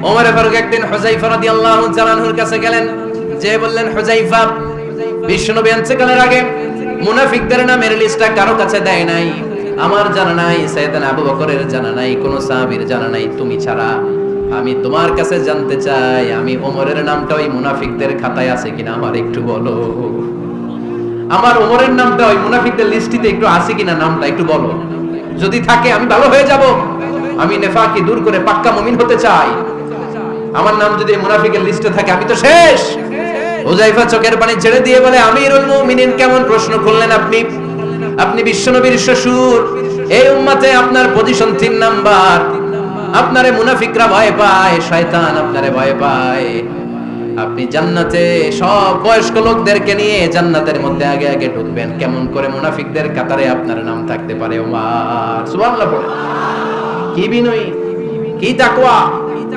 ওমরে ফারুক একদিন হুযায়ফা রাদিয়াল্লাহু তাআলা আনহুর কাছে গেলেন, যে বললেন, হুযায়ফা, বিশ্বনবী ইন্তেকালের আগে মুনাফিকদের নামের লিস্টটা কারো কাছে দেয় নাই, আমার জানা নাই, সাইয়েদনা আবু বকরের জানা নাই, কোন সাহাবীর জানা নাই, তুমি ছাড়া। আমি তোমার কাছে জানতে চাই, আমি ওমরের নামটা ওই মুনাফিকদের খাতায় আছে কিনা আমার একটু বলো। আমার ওমরের নামটা ওই মুনাফিকদের লিস্টিতে একটু আছে কিনা, নামটা একটু বলো। যদি থাকে আমি ভালো হয়ে যাব। আমি নেফাকি দূর করে পাক্কা মুমিন হতে চাই। আমার নাম যদি মুনাফিকের লিস্টে থাকে আমি তো শেষ। হুযায়ফা চোখের পানি ছেড়ে দিয়ে বলে, আমিরুল মুমিনিন, কেমন প্রশ্ন করলেন আপনি? আপনি বিশ্বনবীর শ্বশুর, এই উম্মতে আপনার পজিশন 3 নাম্বার। আপনারে মুনাফিকরা ভয় পায়, শয়তান আপনারে ভয় পায়। আপনি জান্নাতে সব বয়স্ক লোকদেরকে নিয়ে জান্নাতের মধ্যে আগে আগে ঢুকবেন, কেমন করে মুনাফিকদের কাতারে আপনার নাম থাকতে পারে? ওমর সুবহানাল্লাহ পড়ে। কি বিনয়ী, কি তাকওয়া।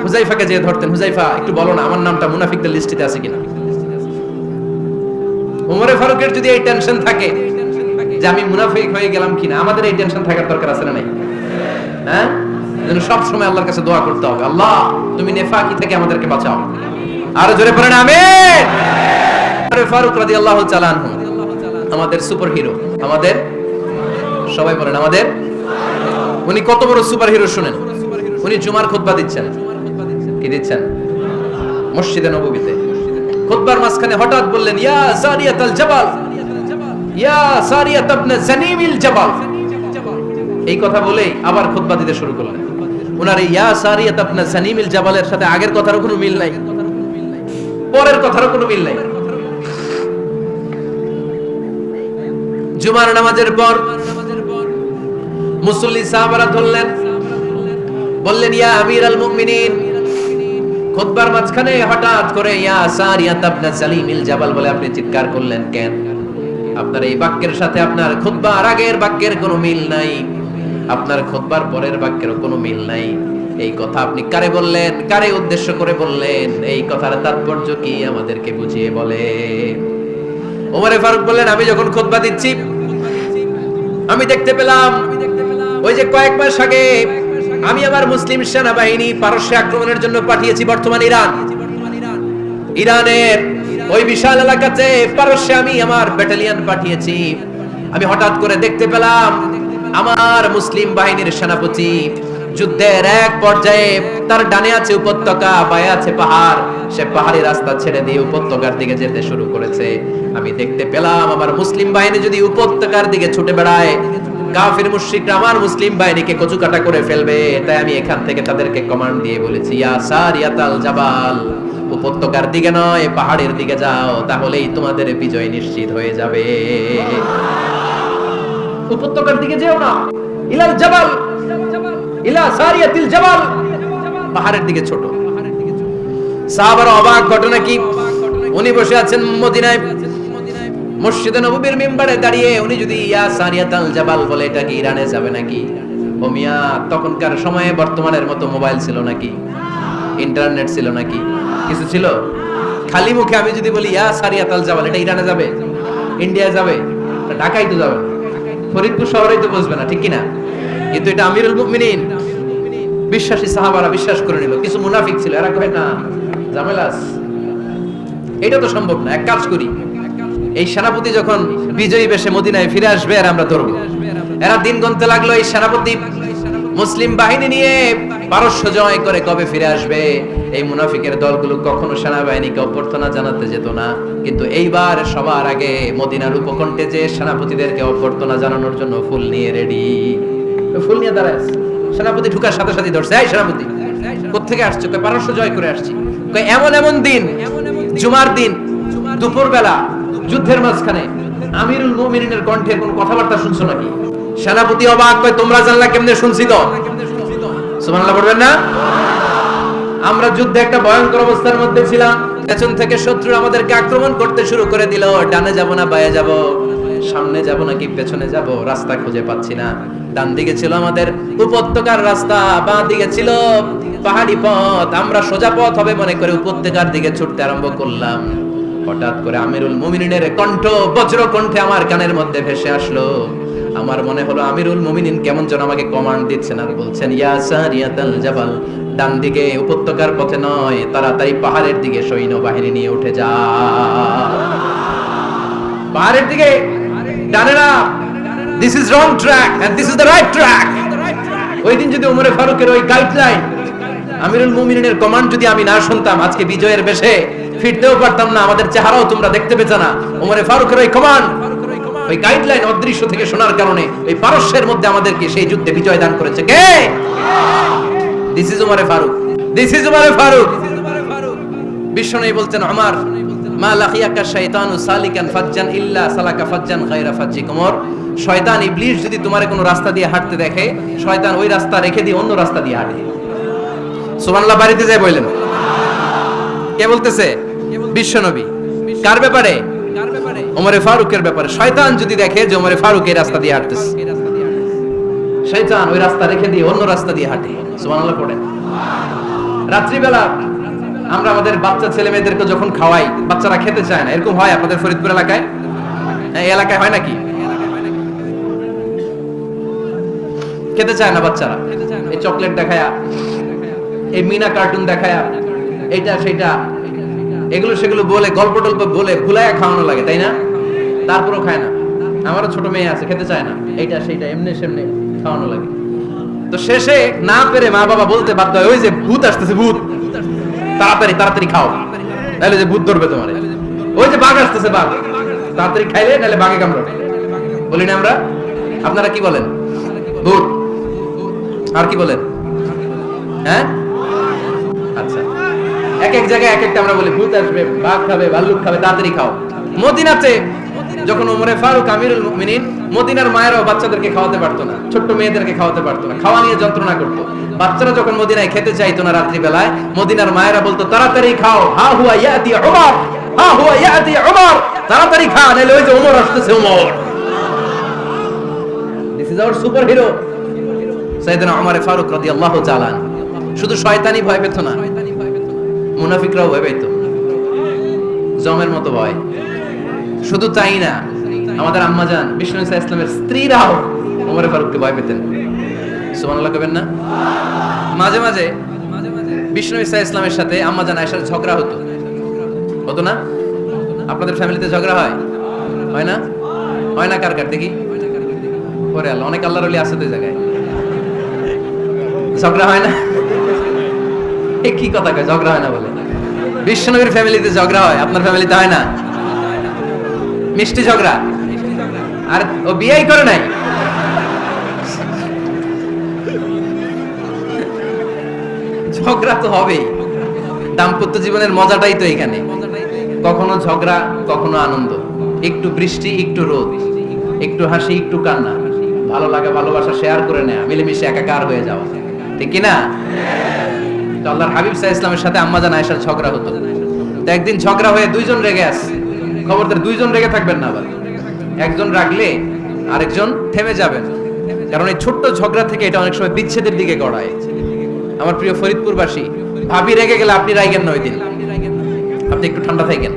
হুযায়ফাকে যে ধরতেন, হুযায়ফা একটু বলো না আমার নামটা মুনাফিকদের লিস্টিতে আছে কিনা। ওমরে ফারুকের যদি এই টেনশন থাকে যে আমি মুনাফিক হয়ে গেলাম কিনা, আমাদের এই টেনশন থাকার দরকার আছে না নাই? হ্যাঁ, যেন সব সময় আল্লাহর কাছে দোয়া করতে হবে, আল্লাহ তুমি নেফাকি থেকে আমাদেরকে বাঁচাও। আর জোরে পড়েন আমিন। ওমরে ফারুক রাদিয়াল্লাহু তাআলা আনহু আমাদের সুপার হিরো, আমাদের সবাই বলেন আমাদের। উনি কত বড় সুপার হিরো শুনেন। উনি জুমার খুতবা দিচ্ছেন। কি দিচ্ছেন? মসজিদে নববীতে। খুতবার মাঝখানে হঠাৎ বললেন, ইয়া সারিয়াতাল জাবাল, ইয়া সারিয়াত ইবনে জানিমিল জাবাল। এই কথা বলেই আবার খুতবা দিতে শুরু করলেন। ওনার এই ইয়া সারিয়াত ইবনে জানিমিল জাবালের সাথে আগের কথারও কোনো মিল নাই, পরের কথারও কোনো মিল নাই। জুমার নামাজের পর মুসল্লি সাহাবারা ধরলেন, বললেন, ইয়া আমিরাল মুমিনিন। খুতবার মাঝখানে হঠাৎ করে ইয়া সারিয়াত ইবনে জালিমিল জাবাল বলে আপনি চিৎকার করলেন কেন? আপনার এই বাক্যের সাথে আপনার খুতবার আগের বাক্যের কোনো মিল নাই, আপনার খুতবার পরের বাক্যের কোনো মিল নাই। এই কথা আপনি কারে বললেন, কারে উদ্দেশ্য করে বললেন? এই কথার তাৎপর্য কি আমাদেরকে বুঝিয়ে বলে। ওমরে ফারুক বললেন, আমি যখন খুতবা দিচ্ছি আমি দেখতে পেলাম ওই যে কয়েক মাস আগে আমি আমার মুসলিম সেনাবাহিনী পারস্যে আক্রমণের জন্য পাঠিয়েছি, বর্তমান ইরান। ইরানের ওই বিশাল এলাকাতে পারস্যে আমি আমার ব্যাটালিয়ন পাঠিয়েছি। আমি হঠাৎ করে দেখতে পেলাম আমার মুসলিম বাহিনীর সেনাপতি যুদ্ধের এক পর্যায়ে তার ডানে আছে উপত্যকা, বায়ে আছে পাহাড়। সে পাহাড়ি রাস্তা ছেড়ে দিয়ে উপত্যকার দিকে যেতে শুরু করেছে। আমি দেখতে পেলাম আমার মুসলিম বাহিনী যদি উপত্যকার দিকে ছুটে বেড়ায়, কাফির মুশরিকরা আমার মুসলিম বাহিনীকে কচুকাটা করে ফেলবে। তাই আমি এখান থেকে তাদেরকে কমান্ড দিয়ে বলেছি, ইয়া সারিয়াতাল জাবাল, উপত্যকার দিকে নয় পাহাড়ের দিকে যাও, তাহলেই তোমাদের বিজয় নিশ্চিত হয়ে যাবে। উপত্যকার দিকে যেও না, ইলাল জাবাল, ইলা সারিয়াতিল জাবাল, পাহাড়ের দিকে ছোট। সাহাবারা অবাক। ঘটনা কি? উনি বসে আছেন মদিনায় মসজিদে নববীর মিম্বারে দাঁড়িয়ে। উনি যদি ইয়া সারিয়াতাল জাবাল বলে, এটা কি ইরানে যাবে নাকি? ও মিয়া, তখনকার সময়ে বর্তমানের মতো মোবাইল ছিল নাকি? ইন্টারনেট ছিল নাকি? কিছু ছিল? খালি মুখে আমি যদি বলি ইয়া সারিয়াতাল জাবাল, এটা ইরানে যাবে, ইন্ডিয়া যাবে, ঢাকায় তো যাবে, ফরিদপুর শহরেই তো বসবে না, ঠিক কিনা? কিন্তু এটা আমিরুল মুমিনিন বিশ্বাসী সাহাবারা বিশ্বাস করে নিল। কিছু মুনাফিক ছিল, এরা কয় না ঝামেলাস, এটা তো সম্ভব না। এক কাজ করি, এই সেনাপতি যখন বিজয়ী বেশে মদিনায় ফিরে আসবে আর আমরা ধরবো। এরা দিন গুনতে লাগলো, এই সেনাপতি মুসলিম বাহিনী নিয়ে পারস্য জয় করে কবে ফিরে আসবে। এই মুনাফিকের দলগুলো কখনো সেনাবাহিনীকে অভ্যর্থনা জানাতে যেত না, কিন্তু এইবার সবার আগে মদিনার উপকণ্ঠে যে সেনাপতিদেরকে অভ্যর্থনা জানানোর জন্য ফুল নিয়ে রেডি। ফুল নিয়ে দাঁড়ায় সেনাপতি ঢুকার সাথে সাথে ধরছে, এই সেনাপতি কোত্থেকে আসছে? কয় পারস্য জয় করে আসছি। কয় এমন এমন দিন, জুমার দিন দুপুর বেলা যুদ্ধের মাঝখানে আমিরুল মুমিনিনের কণ্ঠে কোন কথাবার্তা শুনছো নাকি? সেনাপতি অবাক, কয় তোমরা জানলা কেমনে? শুনছি তো। সুবহানাল্লাহ পড়বেন না? আমরা যুদ্ধে একটা ভয়ঙ্কর অবস্থার মধ্যে ছিলাম, পেছন থেকে শত্রু আমাদেরকে আক্রমণ করতে শুরু করে দিল। ডানে যাব না বায়ে যাব, সামনে যাব নাকি পেছনে যাব, রাস্তা খুঁজে পাচ্ছি না। ডান দিকে ছিল আমাদের উপত্যকার রাস্তা, বাঁ দিকে ছিল পাহাড়ি পথ। আমরা সোজা পথ হবে মনে করে উপত্যকার দিকে ছুটতে আরম্ভ করলাম। হঠাৎ করে আমিরুল মুমিনিনের কণ্ঠ বজ্র কণ্ঠে আমার কানের মধ্যে ভেসে আসলো। আমার মনে হলো আমিরুল মুমিনিন কেমন যেন আমাকে কমান্ড দিচ্ছেন আর বলছেন, ইয়া সারিয়াতাল জাবাল, ডান দিকে উপত্যকার পথে নয়, তাড়াতাড়ি পাহাড়ের দিকে সৈন্য বাহিনী নিয়ে উঠে যা। পাহাড়ের দিকে, ডানে না। This is wrong track and this is the right track. ওই দিন যদি ওমরে ফারুকের ওই গাইডলাইন, আমিরুল মুমিনিনের কমান্ড যদি আমি না শুনতাম, আজকে বিজয়ের বেশে ফিরতেও পারতাম না, আমাদের চেহারাও তোমরা দেখতে পেতে না। ওমরে ফারুকের ওই কমান্ড, ওই গাইডলাইন অদৃশ্য থেকে শোনার কারণে ওই পারস্যের মধ্যে আমাদেরকে সেই যুদ্ধে বিজয় দান করেছে কে? দিস ইজ ওমরে ফারুক, দিস ইজ ওমরে ফারুক। বিশ্বনবী বলতেন, ওমর মা লাকিয়াকা শাইতানু সালিকান ফাজ্জান ইল্লা সালাকা ফাজ্জান গায়রা ফাজ্জিক। ওমর, শয়তান ইবলিস যদি তোমারে কোনো রাস্তা দিয়ে হাঁটতে দেখে, শয়তান ওই রাস্তা রেখে দিয়ে অন্য রাস্তা দিয়ে হাঁটে। সুবহানাল্লাহ বাড়িতে যায় বললেন। কে বলতেছে? বিশ্বনবী। কার ব্যাপারে? ওমরে ফারুকের ব্যাপারে। শয়তান যদি দেখে যে ওমরে ফারুক এই রাস্তা দিয়ে হাঁটতেছে, শয়তান ওই রাস্তা রেখে দিয়ে অন্য রাস্তা দিয়ে হাঁটে। সুবহানাল্লাহ পড়েন। রাত্রিবেলা আমরা আমাদের বাচ্চা ছেলে মেয়েদেরকে যখন খাওয়াই, বাচ্চারা খেতে চায় না, এরকম হয় আপনাদের ফরিদপুর এলাকায়? এই এলাকায় হয় নাকি? খেতে চায় না বাচ্চারা, এই চকলেট দেখায়া, এই মিনা কার্টুন দেখায়া, এইটা সেটা এগুলো সেগুলো বলে, গল্প টল্প বলে ভুলায়া খাওয়ানো লাগে, তাই না? তারপরও খায় না। আমারও ছোট মেয়ে আছে, খেতে চায় না, এইটা সেইটা এমনি সেমনি খাওয়ানো লাগে। তো শেষে না পেরে মা বাবা বলতে বাধ্য হয়, ওই যে ভূত আসতেছে, ভূত, তাড়াতাড়ি তাড়াতাড়ি খাও, তাহলে যে ভূত ধরবে তোমার। ওই যে বাঘ আসতেছে, বাঘ, তাড়াতাড়ি খাইলে নাহলে বাঘে কামড়াবে। বলি না আমরা? আপনারা কি বলেন? ভূত। আর কি বলেন? হ্যাঁ, আচ্ছা, এক এক জায়গায় এক একটা আমরা বলি, ভূত আসবে, বাঘ খাবে, ভাল্লুক খাবে, তাড়াতাড়ি খাও। মদিনাতে যখন ওমরে ফারুক আমিরুল মুমিনিন, মদিনার মায়েরাও বাচ্চাদেরকে খাওয়াতে পারতো না, ছোট্ট মেয়েদেরকে খাওয়াতে পারতো না, খাওয়া নিয়ে যন্ত্রণা করতো। বাচ্চারা যখন মদিনায় খেতে চাইতো না রাত্রি বেলায়, মদিনার মায়েরা বলতো, তাড়াতাড়ি খাও, হা হুয়া ইয়াতি উমর, হা হুয়া ইয়াতি উমর, তাড়াতাড়ি খা, নাহলে ওই যে ওমর আসতেছে, Omar. This is our super hero সাইয়েদনা ওমর ফারুক রাদিয়াল্লাহু তাআলা। শুধু শয়তানি ভয় পেত না, মুনাফিকরাও ভয় পেত, জমের মতো ভয়। শুধু তাই না, আমাদের আম্মাজান বিষ্ণু ইসা ইসলামের স্ত্রীরাও ওমর ফারুককে ভয় পেতেন। সুবহানাল্লাহ কবেন না? মাঝে মাঝে বিষ্ণু ইসা ইসলামের সাথে আম্মাজান আয়েশার ঝগড়া হতো, হতো না? আপনাদের ফ্যামিলিতে ঝগড়া হয়? হয় না? হয় না? কার কার দেখি? ওরে আল্লাহ, অনেক আল্লাহর ওলি আছে তো জায়গায়, ঝগড়া হয় না? কি কথা কয়, ঝগড়া হয় না বলে? বিশ্বনবীর ফ্যামিলিতে ঝগড়া হয়, আপনার ফ্যামিলিতে হয় না? মিষ্টি ঝগড়া। আর ও বিয়েই করে নাই। ঝগড়া তো হবেই, দাম্পত্য জীবনের মজাটাই তো এখানে। কখনো ঝগড়া, কখনো আনন্দ, একটু বৃষ্টি, একটু রোদ, একটু হাসি, একটু কান্না, ভালো লাগা ভালোবাসা শেয়ার করে নেয়া, মিলেমিশে একাকার হয়ে যাওয়া, ঠিক কি না? তো আল্লাহর হাবিব সাল্লাল্লাহু আলাইহি ওয়াসাল্লামের সাথে আম্মাজান আয়েশার ঝগড়া হতো। তো একদিন ঝগড়া হয়ে দুইজন রেগে আছে। খবরদার দুইজন রেগে থাকবেন না, আবার একজন রাগলে আরেকজন থেমে যাবেন, কারণ এই ছোট্ট ঝগড়া থেকে এটা অনেক সময় বিচ্ছেদের দিকে গড়ায়। আমার প্রিয় ফরিদপুরবাসী, ভাবি রেগে গেলে আপনি রাগেন না, ওই দিন আপনি একটু ঠান্ডা থাকেন।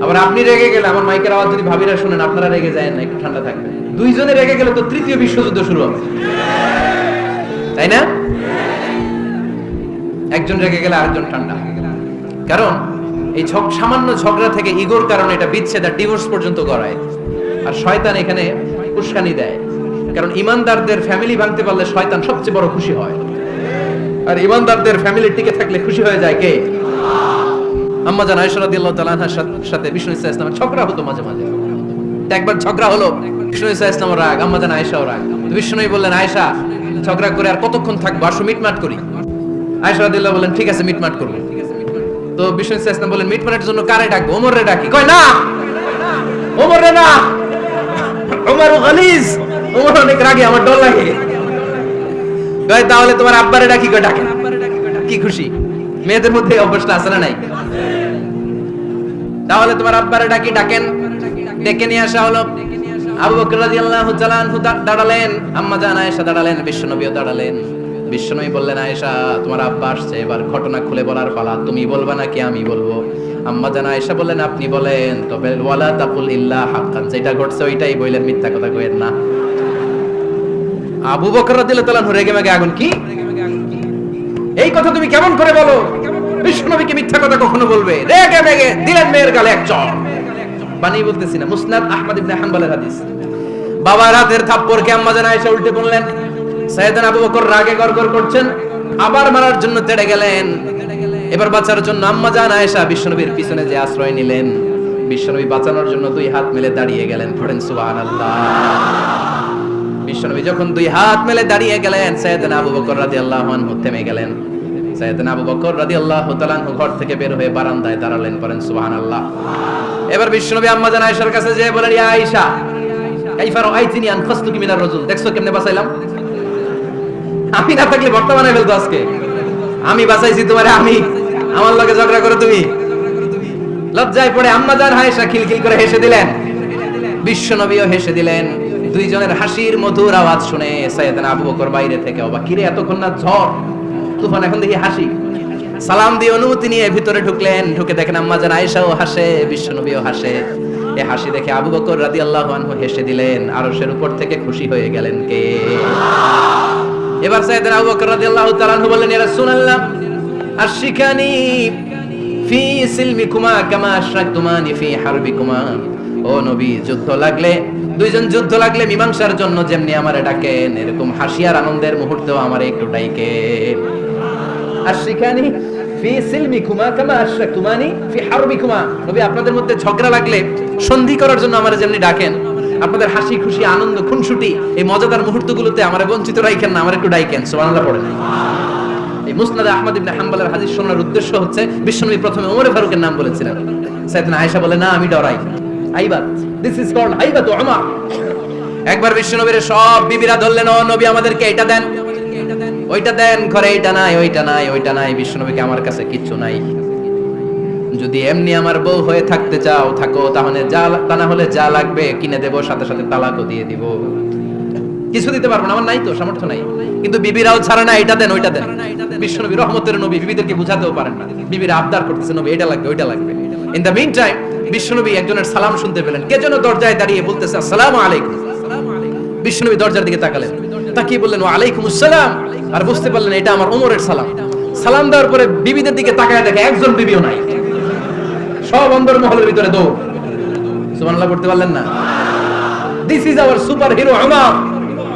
আবার আপনি রেগে গেলে, আমার মাইকের আওয়াজ যদি ভাবিরা শুনেন, আপনারা রেগে যায় না, একটু ঠান্ডা থাকবেন। দুইজনে রেগে গেলে তো তৃতীয় বিশ্বযুদ্ধ শুরু হবে, তাই না? একজন রেগে গেলে আরেকজন ঠান্ডা। কারণ এই সামান্য ঝগড়া থেকে ইগোর কারণে এটা বিচ্ছেদ আর ডিভোর্স পর্যন্ত করায়। আর শয়তান এখানে উস্কানি দেয়, কারণ ইমানদারদের ফ্যামিলি ভাঙতে পারলে শয়তান সবচেয়ে বড় খুশি হয়, আর ইমানদারদের ফ্যামিলি টিকে থাকলে খুশি হয়ে যায় কে? আম্মা জান আয়েশা রাদিয়াল্লাহু তাআলা আনহার সাথে বিষ্ণু ইসা ইসলামের ঝগড়া হতো মাঝে মাঝে। একবার ঝগড়া হলো, বিষ্ণু ইসা ইসলামের রাগ, আম্মা জান আয়েশাও রাগ। বিষ্ণু বললেন, আয়েশা ঝগড়া করে আর কতক্ষণ থাকবো, আসো মিটমাট করি। আয়েশা রাদিয়াল্লাহু বললেন, ঠিক আছে মিটমাট করবো। তো বিষ্ণু ইসা ইসলাম বললেন, মিটমাটের জন্য কারে ডাকবো? ওমর রে ডাকি। কয় না, ওমর রে না, ওমর গালিজ, ওমর অনেক রাগে, আমার ডর লাগে। কয় তাহলে তোমার আব্বারে ডাকি। কয় ডাকেন। কি খুশি, মেয়েদের মধ্যে অভ্যাসটা আছে না নাই? তাহলে তোমার আব্বারে ডাকি, ডাকেন। ডেকে নিয়ে আসা হলো। আবু বকর রাদিয়াল্লাহু তাআলা আনহু দাঁড়ালেন, আম্মা জান আয়েশা দাঁড়ালেন, বিশ্বনবীও দাঁড়ালেন। বিশ্বনবী বললেন, আয়েশা তোমার আব্বা আসছে, এবার ঘটনা খুলে বলার পালা, তুমি বলবা নাকি আমি বলবো? আম্মা জান আয়েশা বললেন, আপনি বলেন, তবে ওয়ালা তাকুল ইল্লা হাক্কান, যেটা ঘটছে ওইটাই বললেন, মিথ্যা কথা কইেন না। আবু বকর রাদিয়াল্লাহু তাআলা রেগে মেগে আগুন, কি এই কথা তুমি কেমন করে বলো? বিশ্বনবীকে মিথ্যা কথা কখনো বলবে? রেগে মেগে দিলেন মেয়ের গালে এক চড়। বানিয়ে বলতেছি না, মুসনাদ আহমদ ইবনে হাম্বলের হাদিস। বাবার হাতের থাপ্পড়কে আম্মা জান আয়েশা উল্টে পড়লেন। সাইয়েদনা আবু বকর রাগে গড়গড় করছেন, আবার মারার জন্য তেড়ে গেলেন। এবার বাঁচার জন্য আম্মা জান আয়েশা বিশ্বনবীর পিছনে যে আশ্রয় নিলেন, বিশ্বনবী বাঁচানোর জন্য দুই হাত মেলে দাঁড়িয়ে গেলেন। পড়েন সুবহানাল্লাহ। বিশ্বনবী যখন দুই হাত মেলে দাঁড়িয়ে গেলেন, সাইয়েদনা আবু বকর রাদিয়াল্লাহু আনহু থেমে গেলেন। সাইয়েদনা আবু বকর রাদিয়াল্লাহু তাআলা আনহু ঘর থেকে বের হয়ে বারান্দায় দাঁড়ালেন। পড়েন সুবহানাল্লাহ। এবার বিশ্বনবী আম্মা জান আয়েশার কাছে যেয়ে বলেন, ইয়া আয়েশা কাইফা রাআইতিনি আনখাসতুকি মিনার রাজুল, দেখছো কেমনে বাঁচাইলাম? আমি না থাকলে ভর্তা বানাই ফেলতো আজকে। আমি বাঁচাইছি তোমারে, আমি আমার লগে ঝগড়া করে তুমি। লজ্জায় পড়ে আম্মা জান আয়েশা খিলখিল করে হেসে দিলেন, বিশ্বনবীও হেসে দিলেন। দুইজনের হাসির মধুর আওয়াজ শুনে সাইয়েদনা আবু বকর বাইরে থেকে অবাক, কিরে এতক্ষণ না ঝড় তুফান, এখন দেখি হাসি। সালাম দিয়ে অনুমতি নিয়ে ভিতরে ঢুকলেন। ঢুকে দেখেন আম্মা জান আয়েশাও হাসে, বিশ্বনবীও হাসে। এই হাসি দেখে আবু বকর রাদিয়াল্লাহু আনহু হেসে দিলেন। আরশের উপর থেকে খুশি হয়ে গেলেন কে? এবার সাইয়েদনা আবু বকর রাদিয়াল্লাহু তাআলা আনহু বললেন, ইয়া রাসূলুল্লাহ আশরিকানি ফি সিলমিকুমা কামা আশরাকতুমানি ফি হারবিকুমা। ও নবী, যুদ্ধ লাগলে, দুইজন যুদ্ধ লাগলে মীমাংসার জন্য যেমনি আমারে ডাকেন, এরকম হাসি আর আনন্দের মুহূর্তেও আমারে একটু ডাকেন। আশরিকানি ফি সিলমিকুমা কামা আশরাকতুমানি ফি হারবিকুমা। নবী, আপনাদের মধ্যে ঝগড়া লাগলে সন্ধি করার জন্য আমারে যেমনি ডাকেন, আপনাদের হাসি খুশি আনন্দ খুনসুটি এই মজাদার মুহূর্তগুলোতে আমারে বঞ্চিত রাখেন না, আমার একটু ডাকেন। সুবহানাল্লাহ পড়েন। এই মুসনাদ আহমদ ইবনে হাম্বলের হাদিস শোনার উদ্দেশ্য হচ্ছে, বিশ্বনবী প্রথমে ওমর ফারুকের নাম বলেছিলেন। সাইয়েদনা আয়েশা বলে, না আমি ডরাই। হাইবাত, দিস ইজ কল্ড হাইবাত উমা। একবার বিশ্বনবীর সব বিবিরা ধরলেন, ও নবী আমাদেরকে এটা দেন, ওইটা দেন, ঘরে এটা নাই, ওইটা নাই, ওইটা নাই। বিশ্বনবীকে, আমার কাছে কিচ্ছু নাই, যদি এমনি আমার বউ হয়ে থাকতে চাও থাকো, তাহলে তা না হলে যা লাগবে কিনে দেবো, সাথে সাথে তালাকও দিয়ে দিব। কিছু দিতে পারবো না, আমার নাই তো, সামর্থ্য নাই। কিন্তু বিবিরাও ছাড়ে না, এটা দেন, ওইটা দেন। বিশ্বনবী রহমতের নবী, বিবিদেরকে বুঝাতেও পারেন না। বিবিরা আবদার করতেছে, নবী এটা লাগবে, ওইটা লাগবে। ইন দ্য মিন টাইম বিশ্বনবী একজনের সালাম শুনতে পেলেন। কে যেন দরজায় দাঁড়িয়ে বলতেছে, আসসালামু আলাইকুম। বিশ্বনবী দরজার দিকে তাকালেন, তাকিয়ে বললেন, ওয়া আলাইকুম আসসালাম। আর বুঝতে পারলেন এটা আমার ওমরের সালাম। সালাম দেওয়ার পরে বিবিদের দিকে তাকায় দেখে একজন বিবিও নাই, সব অন্দর মহলের ভিতরে দৌড়। সুবহানাল্লাহ পড়তে পারলেন না? This is our super hero Omar.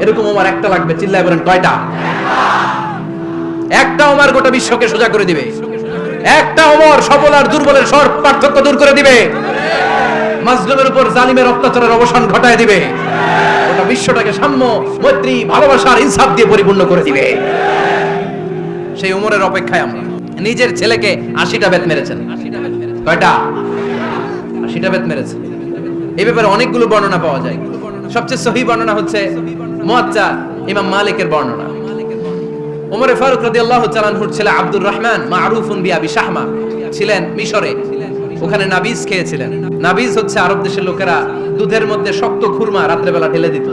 এরকম ওমর একটা লাগবে, চিল্লায় বলেন কয়টা? একটা ওমর গোটা বিশ্বকে সোজা করে দিবে। একটা ওমর সবল আর দুর্বলের সব পার্থক্য দূর করে দিবে। মাজলুমের উপর জালিমের অত্যাচারের অবসান ঘটায় দিবে। গোটা বিশ্বটাকে সাম্য, মৈত্রী, ভালোবাসার ইনসাফ দিয়ে পরিপূর্ণ করে দিবে। সেই ওমরের অপেক্ষায় আমরা। নিজের ছেলেকে 80টা বেত মেরেছেন। কয়টা? 80টা বেত মেরেছেন। এই ব্যাপারে অনেকগুলো বর্ণনা পাওয়া যায়। সবচেয়ে সহিহ বর্ণনা হচ্ছে মুয়াত্তা ইমাম মালিকের বর্ণনা। ওমর ফারুক রাদিয়াল্লাহু তাআলা আনহুর ছেলে আব্দুর রহমান মারুফুন বিআবি শাহমা ছিলেন মিশরে। ওখানে নাবিজ খেয়েছিলেন। নাবিজ হচ্ছে আরব দেশের লোকেরা দুধের মধ্যে শক্ত খুরমা রাত্রে বেলা ঢেলে দিত।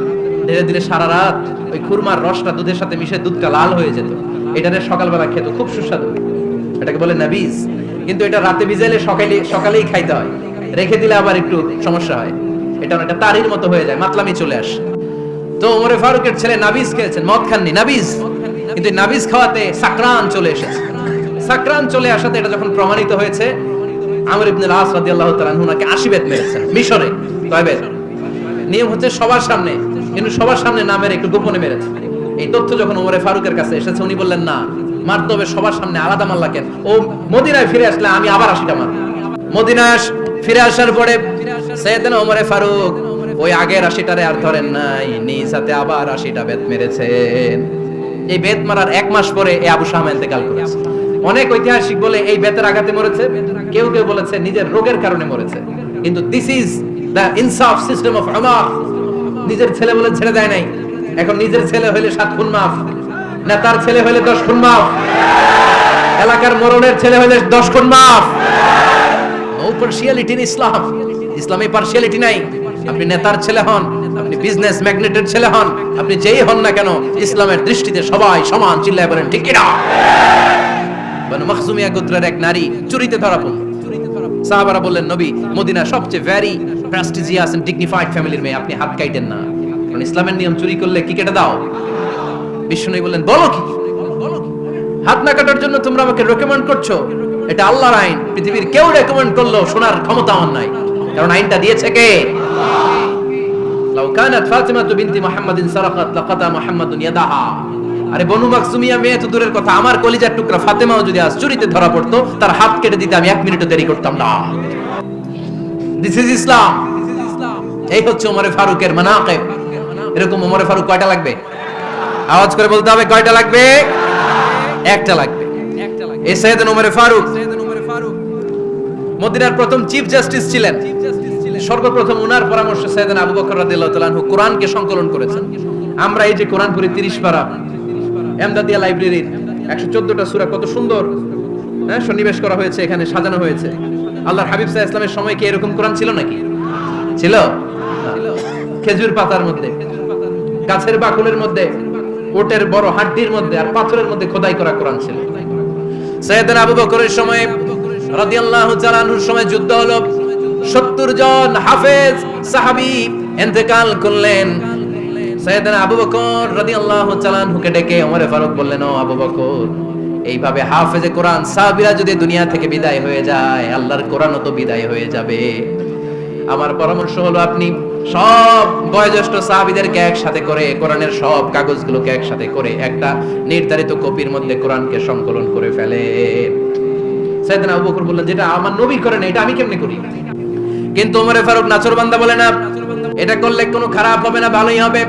ঢেলে দিলে সারা রাত ওই খুরমার রসটা দুধের সাথে মিশে দুধটা লাল হয়ে যেত। এটারে সকালবেলা খেত, খুব সুস্বাদু। এটাকে বলে নাবিজ। কিন্তু এটা রাতে ভিজাইলে সকালেই খাইতে হয়, রেখে দিলে আবার একটু সমস্যা হয়। এটা অনেকটা তারির মতো হয়ে যায়, মাতলামি চলে আসে। তো ওমরে ফারুকের ছেলে নাবিজ খেয়েছেন, মদ খাননি, নাবিজ। কিন্তু নাবিজ খাওয়াতে সাকরান চলে এসেছে। সাকরান চলে আসাতে এটা যখন প্রমাণিত হয়েছে, আমর ইবনে আল-আস রাদিয়াল্লাহু তাআলা আনহু নাকি 80 বেত মেরেছেন মিশরে। তবে নিয়ম হচ্ছে সবার সামনে, কিন্তু সবার সামনে না মেরে একটু গোপনে মেরেছে। এই তথ্য যখন ওমরে ফারুকের কাছে এসেছে, উনি বললেন না, মারতে হবে সবার সামনে, আলাদা মারলা কেন? ও মদিনায় ফিরে আসলে আমি আবার 80টা মারব। মদিনায় ফিরে আসার পরে সাইয়েদনা ওমরে ফারুক ওই আগের 80টারে আর ধরেন নাই, নিজ হাতে আবার 80টা বেত মেরেছেন। এই বেত মারার 1 মাস পরে এই আবু শামা ইন্তেকাল করেছে। অনেক ঐতিহাসিক বলে এই বেতের আঘাতে মরেছে, কেউ কেউ বলেছে নিজের রোগের কারণে মরেছে। কিন্তু দিস ইজ দ্য ইনসাফ সিস্টেম অফ উমর। নিজের ছেলে বলে ছেড়ে দেয় নাই, এখন নিজের ছেলে হইলে 7 খুন মাফ, নেতার ছেলে হইলে 10 খুন মাফ, এলাকার মরণের ছেলে হইলে 10 খুন মাফ। নো পার্সিয়ালিটি ইন ইসলাম। ইসলামে পার্সিয়ালিটি নাই। আপনি নেতার ছেলে হন, আপনি বিজনেস ম্যাগনেটের ছেলে হন, আপনি যেই হন না কেন, ইসলামের দৃষ্টিতে সবাই সমান। চিল্লায় বলেন ঠিক কিনা? বনু মখজুমিয়া গোত্রের এক নারী চুরিতে ধরা পড়ল। সাহাবারা বললেন, নবী, মদিনা সবচেয়ে ভেরি প্রেস্টিজিয়াস এন্ড ডিগনিফাইড ফ্যামিলির মেয়ে, আপনি হাত কাটেন না, কারণ ইসলামের নিয়ম চুরি করলে কি কেটে দাও। বিশ্বনবী বললেন, বলো কি? হাত না কাটার জন্য তোমরা আমাকে রেকমেন্ড করছো? এটা আল্লাহর আইন, পৃথিবীর কেউ রেকমেন্ড করলো শোনার ক্ষমতা আমার নাই, কারণ আইনটা দিয়েছে কে? লাউ কানাত ফাতিমাতু বিনতি মুহাম্মাদিন সারাকাত লাকাতা মুহাম্মাদুন ইয়াদাহা। আরে বনু মাখজুমিয়া মেয়ে তো দূরের কথা, আমার কলিজার টুকরা ফাতেমাও যদি আজ চুরিতে ধরা পড়তো, তার হাত কেটে দিতে আমি 1 মিনিটও দেরি করতাম না। দিস ইজ ইসলাম। এই হচ্ছে ওমরে ফারুকের মানাকিব। এরকম ওমরে ফারুক কয়টা লাগবে? আওয়াজ করে বলতে হবে, কয়টা লাগবে? একটা লাগবে। এই সাইয়েদনা ওমরে ফারুক মদিনার প্রথম চিফ জাস্টিস ছিলেন। সর্বপ্রথম উনার পরামর্শে সাইয়েদনা আবু বকর রাদিয়াল্লাহু তাআলা আনহু কোরআনকে সংকলন করেছেন। আমরা এই যে কোরআন পড়ি 30 পারা, এমদাদিয়া লাইব্রেরির 114টা সূরা, কত সুন্দর সন্নিবেশ করা হয়েছে, এখানে সাজানো হয়েছে। আল্লাহর হাবিব সাল্লাল্লাহু আলাইহি ওয়াসাল্লামের সময় কি এরকম কোরআন ছিল নাকি? ছিল? খেজুর পাতার মধ্যে, গাছের বাকলের মধ্যে, ওটের বড় হাড্ডির মধ্যে আর পাথরের মধ্যে খোদাই করা কোরআন ছিল। সাইয়েদনা আবু বকরের সময় রাদিয়াল্লাহু তাআলা আনহুর সময় যুদ্ধ হলো, 70 জন হাফেজ সাহাবী ইন্তেকাল করলেন। সাইয়েদনা আবু বকর রাদিয়াল্লাহু তাআলা আনহুকে ডেকে ওমরে ফারুক বললেন, ও আবু বকর, এইভাবে হাফেজে কোরআন সাহাবীরা যদি দুনিয়া থেকে বিদায় হয়ে যায়, আল্লাহর কোরআনও তো বিদায় হয়ে যাবে। আমার পরামর্শ হলো আপনি সব বয়োজ্যেষ্ঠ সাহাবীদেরকে একসাথে করে, কোরআনের সব কাগজগুলোকে একসাথে করে একটা নির্ধারিত কপির মধ্যে কোরআনকে সংকলন করে ফেলে। সাইয়েদনা আবু বকর বললেন, যেটা আমার নবী করেন এটা আমি কেমনে করি? কিন্তু ওমরে ফারুক নাচরবান্দা বলে না, এটা করলে কোনো খারাপ হবে না, ভালোই হবে।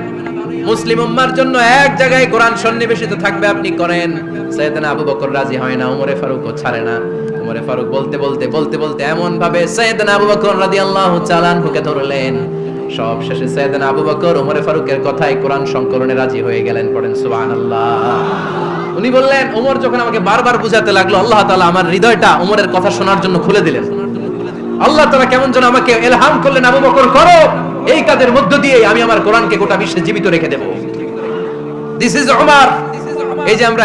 মুসলিম উম্মার জন্য এক জায়গায় কোরআন সন্নিবেশিত থাকবে, আপনি করেন। সাইয়েদনা আবু বকর রাজি হয় না, ওমরে ফারুকও ছাড়ে না। ওমরে ফারুক বলতে বলতে এমন ভাবে সাইয়েদনা আবু বকর রাদিয়াল্লাহু তাআলা আনহুকে ধরলেন, সব শেষে সাইয়েদনা আবু বকর ওমরে ফারুকের কথায় কোরআন সংকলনে রাজি হয়ে গেলেন। পড়েন সুবহানাল্লাহ। উনি বললেন, ওমর যখন আমাকে বারবার বুঝাতে লাগলো, আল্লাহ তাআলা আমার হৃদয়টা ওমরের কথা শোনার জন্য খুলে দিলেন। আল্লাহ তাআলা কেমন যেন আমাকে ইলহাম করলেন, আবু বকর করো, এই কাজের মধ্য দিয়ে আমি আমার কোরআনকে গোটা বিশ্বে জীবিত রেখে দেব। This is Umar. এই যে আমরা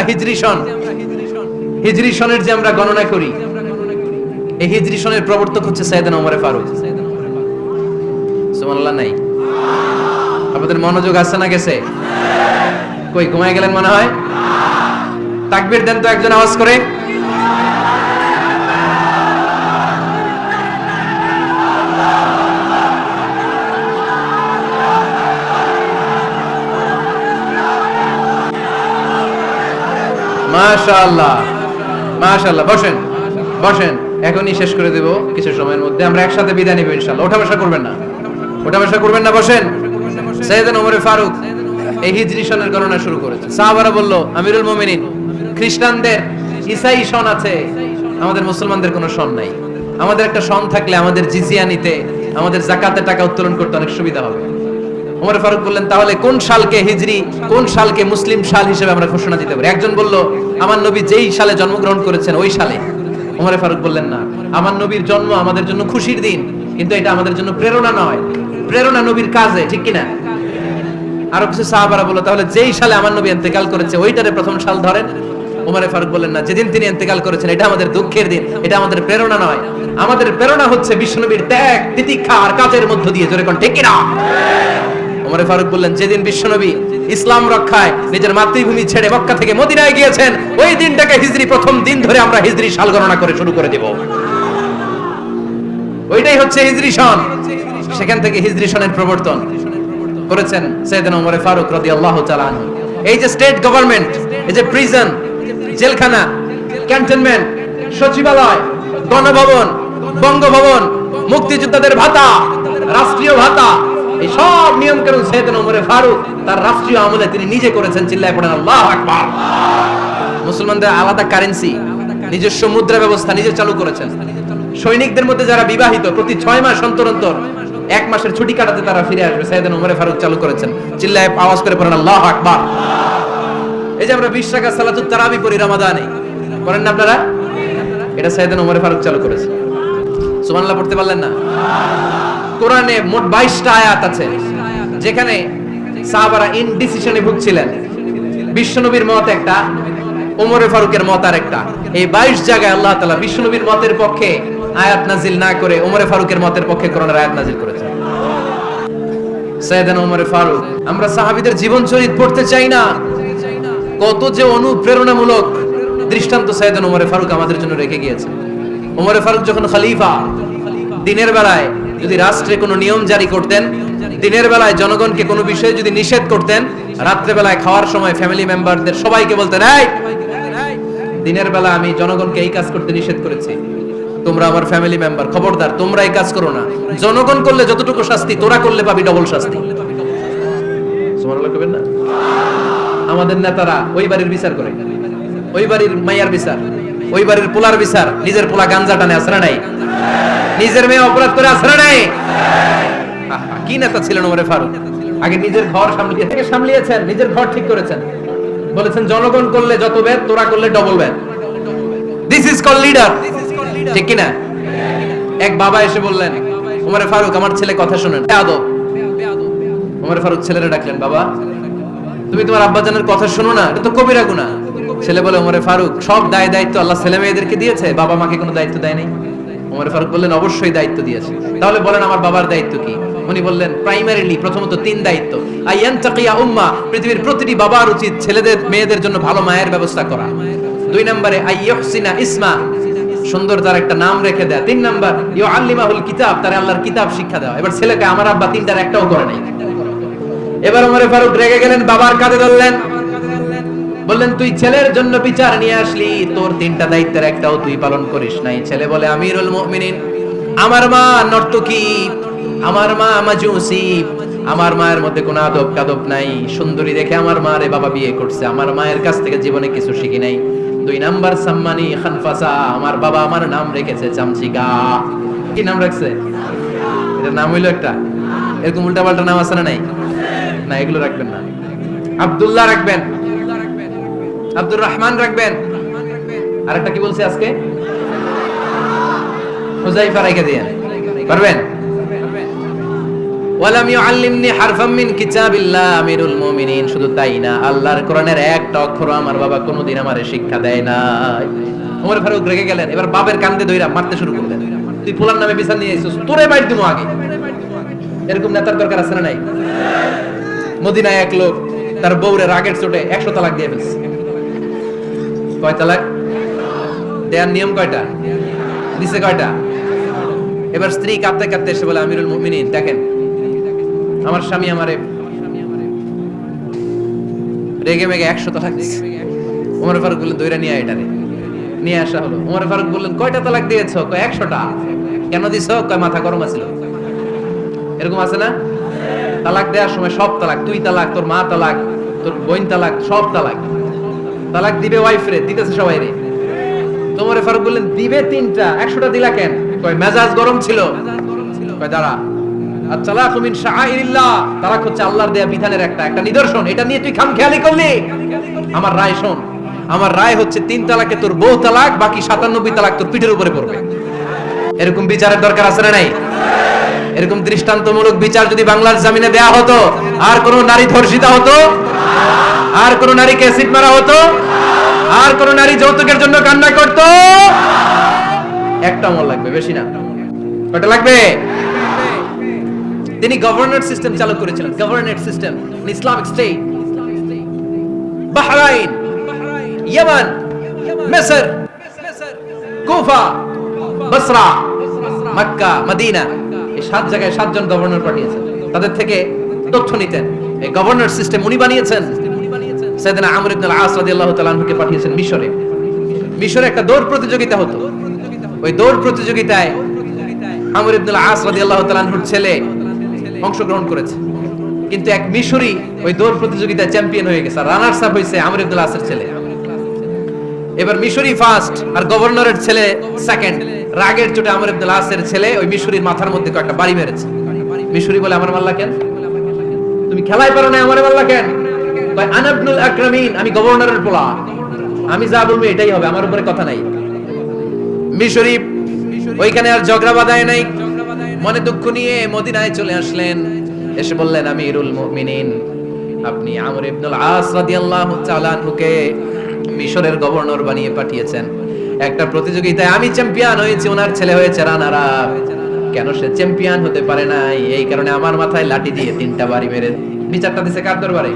হিজরি সনের যে আমরা গণনা করি, এই হিজরি সনের প্রবর্তক হচ্ছে সাইয়েদনা ওমরে ফারুক। সুবহানাল্লাহ নাই? আপনাদের মনোযোগ আছে না গেছে? কই ঘুমায় গেলেন মনে হয়? তাকবীর দেন তো একজন আওয়াজ করে। মাশাআল্লাহ, মাশাআল্লাহ। বসেন, বসেন, এখনই শেষ করে দেব কিছু সময়ের মধ্যে। আমরা একসাথে বিদায় নিব ইনশাআল্লাহ। ওঠা বসা করবেন না, ওঠা বসা করবেন না, বসেন। সাইয়েদনা ওমর ফারুক এই হিজরি সনের গণনা শুরু করেছে। সাহাবারা বলল, আমিরুল মুমিনিন, খ্রিস্টানদের ঈসাই সন আছে, আমাদের মুসলমানদের কোনো সন নাই। আমাদের একটা সন থাকলে আমাদের জিজিয়া নিতে, আমাদের যাকাতের টাকা উত্তোলন করতে অনেক সুবিধা হবে। ওমর ফারুক বললেন, তাহলে কোন সালকে হিজরি, কোন সালকে মুসলিম সাল হিসেবে আমরা ঘোষণা দিতে পারি? একজন বলল, আমার নবী যেই সালে জন্মগ্রহণ করেছেন ওই সালে। ওমর ফারুক বললেন, না, আমার নবীর জন্ম আমাদের জন্য খুশির দিন, কিন্তু এটা আমাদের জন্য প্রেরণা নয়, প্রেরণা নবীর কাজে, ঠিক কিনা? আরো কিছু সাহাবারা বলল, তাহলে যেই সালে আমার নবী ইন্তেকাল করেছে ওইটারে প্রথম সাল ধরেন। ওমর ফারুক বললেন, না, যেদিন তিনি ইন্তেকাল করেছেন এটা আমাদের দুঃখের দিন, এটা আমাদের প্রেরণা নয়। আমাদের প্রেরণা হচ্ছে বিশ্বনবীর ত্যাগ, তিতিক্ষা আর কাজের মধ্য দিয়ে। জোরে কোন ঠিক কিনা? ওমর ফারুক বললেন, যেদিন বিশ্বনবী ইসলাম রক্ষায় নিজের মাতৃভূমি ছেড়ে মক্কা থেকে মদিনায় গিয়েছেন, ওই দিনটাকে হিজরি প্রথম দিন ধরে আমরা হিজরি সাল গণনা করে শুরু করে দেব। ওইটাই হচ্ছে হিজরি সন। সেখান থেকে হিজরি সনের প্রবর্তন করেছেন সাইয়েদনা ওমর ফারুক রাদিয়াল্লাহু তাআলা আনহু। এই যে স্টেট গভর্নমেন্ট, এই যে প্রিজন, জেলখানা, ক্যান্টনমেন্ট, সচিবালয়, গণভবন, বঙ্গভবন, মুক্তিযোদ্ধাদের ভাতা, রাষ্ট্রীয় ভাতা, এই সব নিয়ম কানুন সাইয়েদনা ওমর ফারুক তার রাষ্ট্রীয় আমলে তিনি নিজে করেছেন। চিল্লায় পড়েন আল্লাহু আকবার। মুসলমানদের আলাদা কারেন্সি, নিজস্ব মুদ্রা ব্যবস্থা নিজে চালু করেছেন। সৈনিকদের মধ্যে যারা বিবাহিত, প্রতি 6 মাস অন্তর অন্তর 1 মাসের ছুটি কাটাতে তারা ফিরে আসবে, সাইয়েদনা ওমর ফারুক চালু করেছেন। চিল্লায় আওয়াজ করে পড়েন আল্লাহু আকবার। এই যে আমরা 20 রাকাত সালাতুত তারাবি পড়ি রমাদানে, করেন না আপনারা? এটা সাইয়েদনা ওমর ফারুক চালু করেছেন। সুবহানাল্লাহ পড়তে পারলেন না? কোরআনে মোট 22টা আয়াত আছে যেখানে সাহাবারা ইনডিসিশনে ভুগছিলেন। বিশ্বনবীর মত একটা, ওমর ফারুকের মত আরেকটা। এই 22 জায়গায় আল্লাহ তাআলা বিশ্বনবীর মতের পক্ষে আয়াত নাজিল না করে ওমর ফারুকের মতের পক্ষে কোরআনের আয়াত নাজিল করেছেন। সাইয়েদনা ওমর ফারুক, আমরা সাহাবীদের জীবন চরিত পড়তে চাই না, কত যে অনুপ্রেরণামূলক দৃষ্টান্ত সাইয়েদনা ওমর ফারুক আমাদের জন্য রেখে গিয়েছেন। ওমর ফারুক যখন খলিফা, দিনের বেলায় যদি রাষ্ট্রে কোনো নিয়ম জারি করতেন, দিনের বেলায় জনগণকে কোনো বিষয়ে যদি নিষেধ করতেন, রাত্রে বেলায় খাওয়ার সময় ফ্যামিলি মেম্বারদের সবাইকে বলতেন, এই দিনের বেলা আমি জনগণকে এই কাজ করতে নিষেধ করেছি, তোমরা আমার ফ্যামিলি মেম্বার, খবরদার তোমরা এই কাজ করো না। জনগণ করলে যতটুকু শাস্তি, তোরা করলে পাবি ডবল শাস্তি। সুবহানাল্লাহ কইবেন না? আমাদের নেতারা ওই বাড়ির বিচার করে, ওই বাড়ির মাইয়ার বিচার, ওই বাড়ির পোলার বিচার, নিজের পোলা গাঞ্জা টানে, আছে না নাই? নিজের মেয়ে অপরাধ করে, আছে না নাই? কি নেতা ছিলেন ওমর ফারুক! আগে নিজের ঘর সামলিয়েছেন, নিজের ঘর ঠিক করেছেন, বলেছেন জনগণ করলে যত বেদ, তোরা করলে double Veda. This is call leader, ঠিক কি না? এক বাবা এসে বললেন, ওমর ফারুক আমার ছেলে কথা শুনেন, বেয়াদব। ওমর ফারুক ছেলেরে ডাকলেন, বাবা তুমি তোমার আব্বাজানের কথা শুনো না, এটা তো কবিরা গুনাহ। ছেলে বলে, ওমর ফারুক সব দায় দায়িত্ব আল্লাহ ছেলে মেয়েদেরকে দিয়েছে, বাবা মাকে কোনো দায়িত্ব দেয় নাই। ওমর ফারুক বললেন, অবশ্যই দায়িত্ব দিয়েছে। তাহলে বলেন আমার বাবার দায়িত্ব কি? উনি বললেন, প্রাইমারিলি প্রথমত 3 দায়িত্ব। আইয়ানতাকিয়া উম্মাহ, পৃথিবীর প্রতিটি বাবার উচিত ছেলেদের মেয়েদের জন্য ভালো মায়ের ব্যবস্থা করা। 2 নম্বরে আইয়ুহসিনা ইসমা, সুন্দর তার একটা নাম রেখে দেয়া। 3 নাম্বার ইউআল্লিমাহুল কিতাব, তার আল্লাহর কিতাব শিক্ষা দেওয়া। এবার ছেলেকে আমার আব্বা 3টার একটাও করে নাই। এবার ওমর ফারুক রেগে গেলেন, বাবার কাঁধে ধরলেন, বললেন তুই ছেলের জন্য বিচার নিয়ে আসলি, তোর 3টা দায়িত্বের একটাও তুই পালন করিস নাই। ছেলে বলে, আমিরুল মুমিনিন, আমার মা নর্তকী, আমার মা মাজুসি, আমার মায়ের মধ্যে কোনো আদব কাদব নাই, সুন্দরী দেখে আমার মারে বাবা বিয়ে করছে, আমার মায়ের কাছ থেকে জীবনে কিছু শিখি নাই। 2 নাম্বার সাম্মানি খানফাসা, আমার বাবা আমার নাম রেখেছে চামচিকা। কি নাম রাখছে? এটা নাম হইলো একটা, এরকম উল্টাপাল্টা নাম আছে না নাই? না, এগুলো রাখবেন না। আব্দুল্লাহ রাখবেন, আব্দুর রহমান রাখবেন, আর একটা কি বলছে আজকে? হুযায়ফা রেখে দিয়েন, পারবেন? ওয়ালাম ইউআল্লিমনি হারফাম মিন কিতাবিল্লাহ আমিরুল মুমিনিন, শুধু তাই না, আল্লাহর কোরআনের একটা অক্ষর আমার বাবা কোনোদিন আমারে শিক্ষা দেয় নাই। ওমর ফারুক রেগে গেলেন, এবার বাবার কান্দে ধইরা মারতে শুরু করলেন। তুই পোলার নামে বিচার নিয়ে আইছিস, তোরে মাইর দিমু আগে। এরকম নেতার দরকার আছে না নাই? মদিনায় এক লোক তার বউরে রাগের চোটে 100 তালাক দিয়ে ফেলছে। কয় তালাক দেয়ার নিয়ম কয়টা? দিছে কয়টা? এবার স্ত্রী কাঁদতে কাঁদতে এসে বলে, আমিরুল মুমিনিন দেখেন, আমার স্বামী আমারে রেগে মেগে 100 তালাক দিছে। ওমর ফারুক বললেন, দইরা নিয়ে আয় এটারে। নিয়ে আসা হলো। ওমর ফারুক বললেন, কয়টা তালাক দিয়েছো? কয় 100টা। কেন দিছো? কয় মাথা গরম আছিল। এরকম আছে না? তালাক দেওয়ার সময় সব তালাক, তুই তালাক, তোর মা তালাক, তোর বোন তালাক, সব তালাক। তালাক দিবে ওয়াইফ রে, দিতেছে সবাই রে। ওমর ফারুক বললেন, দিবে 3টা, 100টা দিলা কেন? কয় মেজাজ গরম ছিল। কয় দাঁড়া, আত-তালাকু মিন শাআইরিল্লাহ, তালাক হচ্ছে আল্লাহর দেয়া বিধানের একটা নিদর্শন, এটা নিয়ে তুই খামখেয়ালি করলি। আমার রায় শোন, আমার রায় হচ্ছে 3 তালাকে তোর বউ তালাক, বাকি 97 তালাক তোর পিঠের উপরে পড়বে। এরকম বিচারের দরকার আছে না নাই? এরকম দৃষ্টান্তমূলক বিচার যদি বাংলার জমিনে দেয়া হতো, আর কোন নারী ধর্ষিতা হতো? আর কোন নারীকে অ্যাসিড মারা হতো? আর কোন নারী যৌতুকের জন্য কান্না করতো? একটা আমল লাগবে, বেশি না। কয়টা লাগবে? তিনি গভর্নর সিস্টেম চালু করেছিলেন, governor system, Islamic state. Bahrain, Yemen, মিসর, কুফা, বসরা, মক্কা, মদিনা, এই 7 জায়গায় 7 জন গভর্নর পাঠিয়েছেন, তাদের থেকে তথ্য নিতেন। এই গভর্নর সিস্টেম উনি বানিয়েছেন। সাইয়েদনা আমর ইবনে আল-আস রাদিয়াল্লাহু তাআলা আনহুকে পাঠিয়েছেন মিশরে। মিশরে একটা দৌড় প্রতিযোগিতা হতো। ওই দৌড় প্রতিযোগিতায় আমর ইবনে আল-আস রাদিয়াল্লাহু তাআলা আনহুর ছেলে অংশগ্রহণ করেছে, কিন্তু এক মিশরি ওই দৌড় প্রতিযোগিতায় চ্যাম্পিয়ন হয়ে গেছে। রানার্স আপ হয়েছে আমর ইবনে আল-আসের ছেলে। এবার মিশরি ফার্স্ট আর গভর্নরের ছেলে সেকেন্ড। রাগের চোটে আমর ইবনে আল-আসের ছেলে ওই মিশরির মাথার মধ্যে একটা বাড়ি মেরেছে। মিশরি বলে, আমার মাল্লা কেন? তুমি খেলাই পারো না, আমারে মাল্লা কেন? কয় আনা ইবনুল আকরামিন, আমি গভর্নরের পোলা, আমি যা বলবো এটাই হবে, আমার উপরে কথা নাই। মিশরি ওইখানে আর ঝগড়া বাঁধায় নাই, মনে দুঃখ নিয়ে মদিনায় চলে আসলেন। এসে বললেন, আমিরুল মুমিনিন, আপনি আমর ইবনুল আস রাদিয়াল্লাহু তাআলা আনহুকে মিশরের গভর্নর বানিয়ে পাঠিয়েছেন। একটা প্রতিযোগিতায় আমি চ্যাম্পিয়ন হয়েছি, ওনার ছেলে হয়েছে রানার আপ। কেন সে চ্যাম্পিয়ন হতে পারে নাই? এই কারণে আমার মাথায় লাঠি দিয়ে 3টা বাড়ি মেরে বিচারটা দিছে কার দরবারে?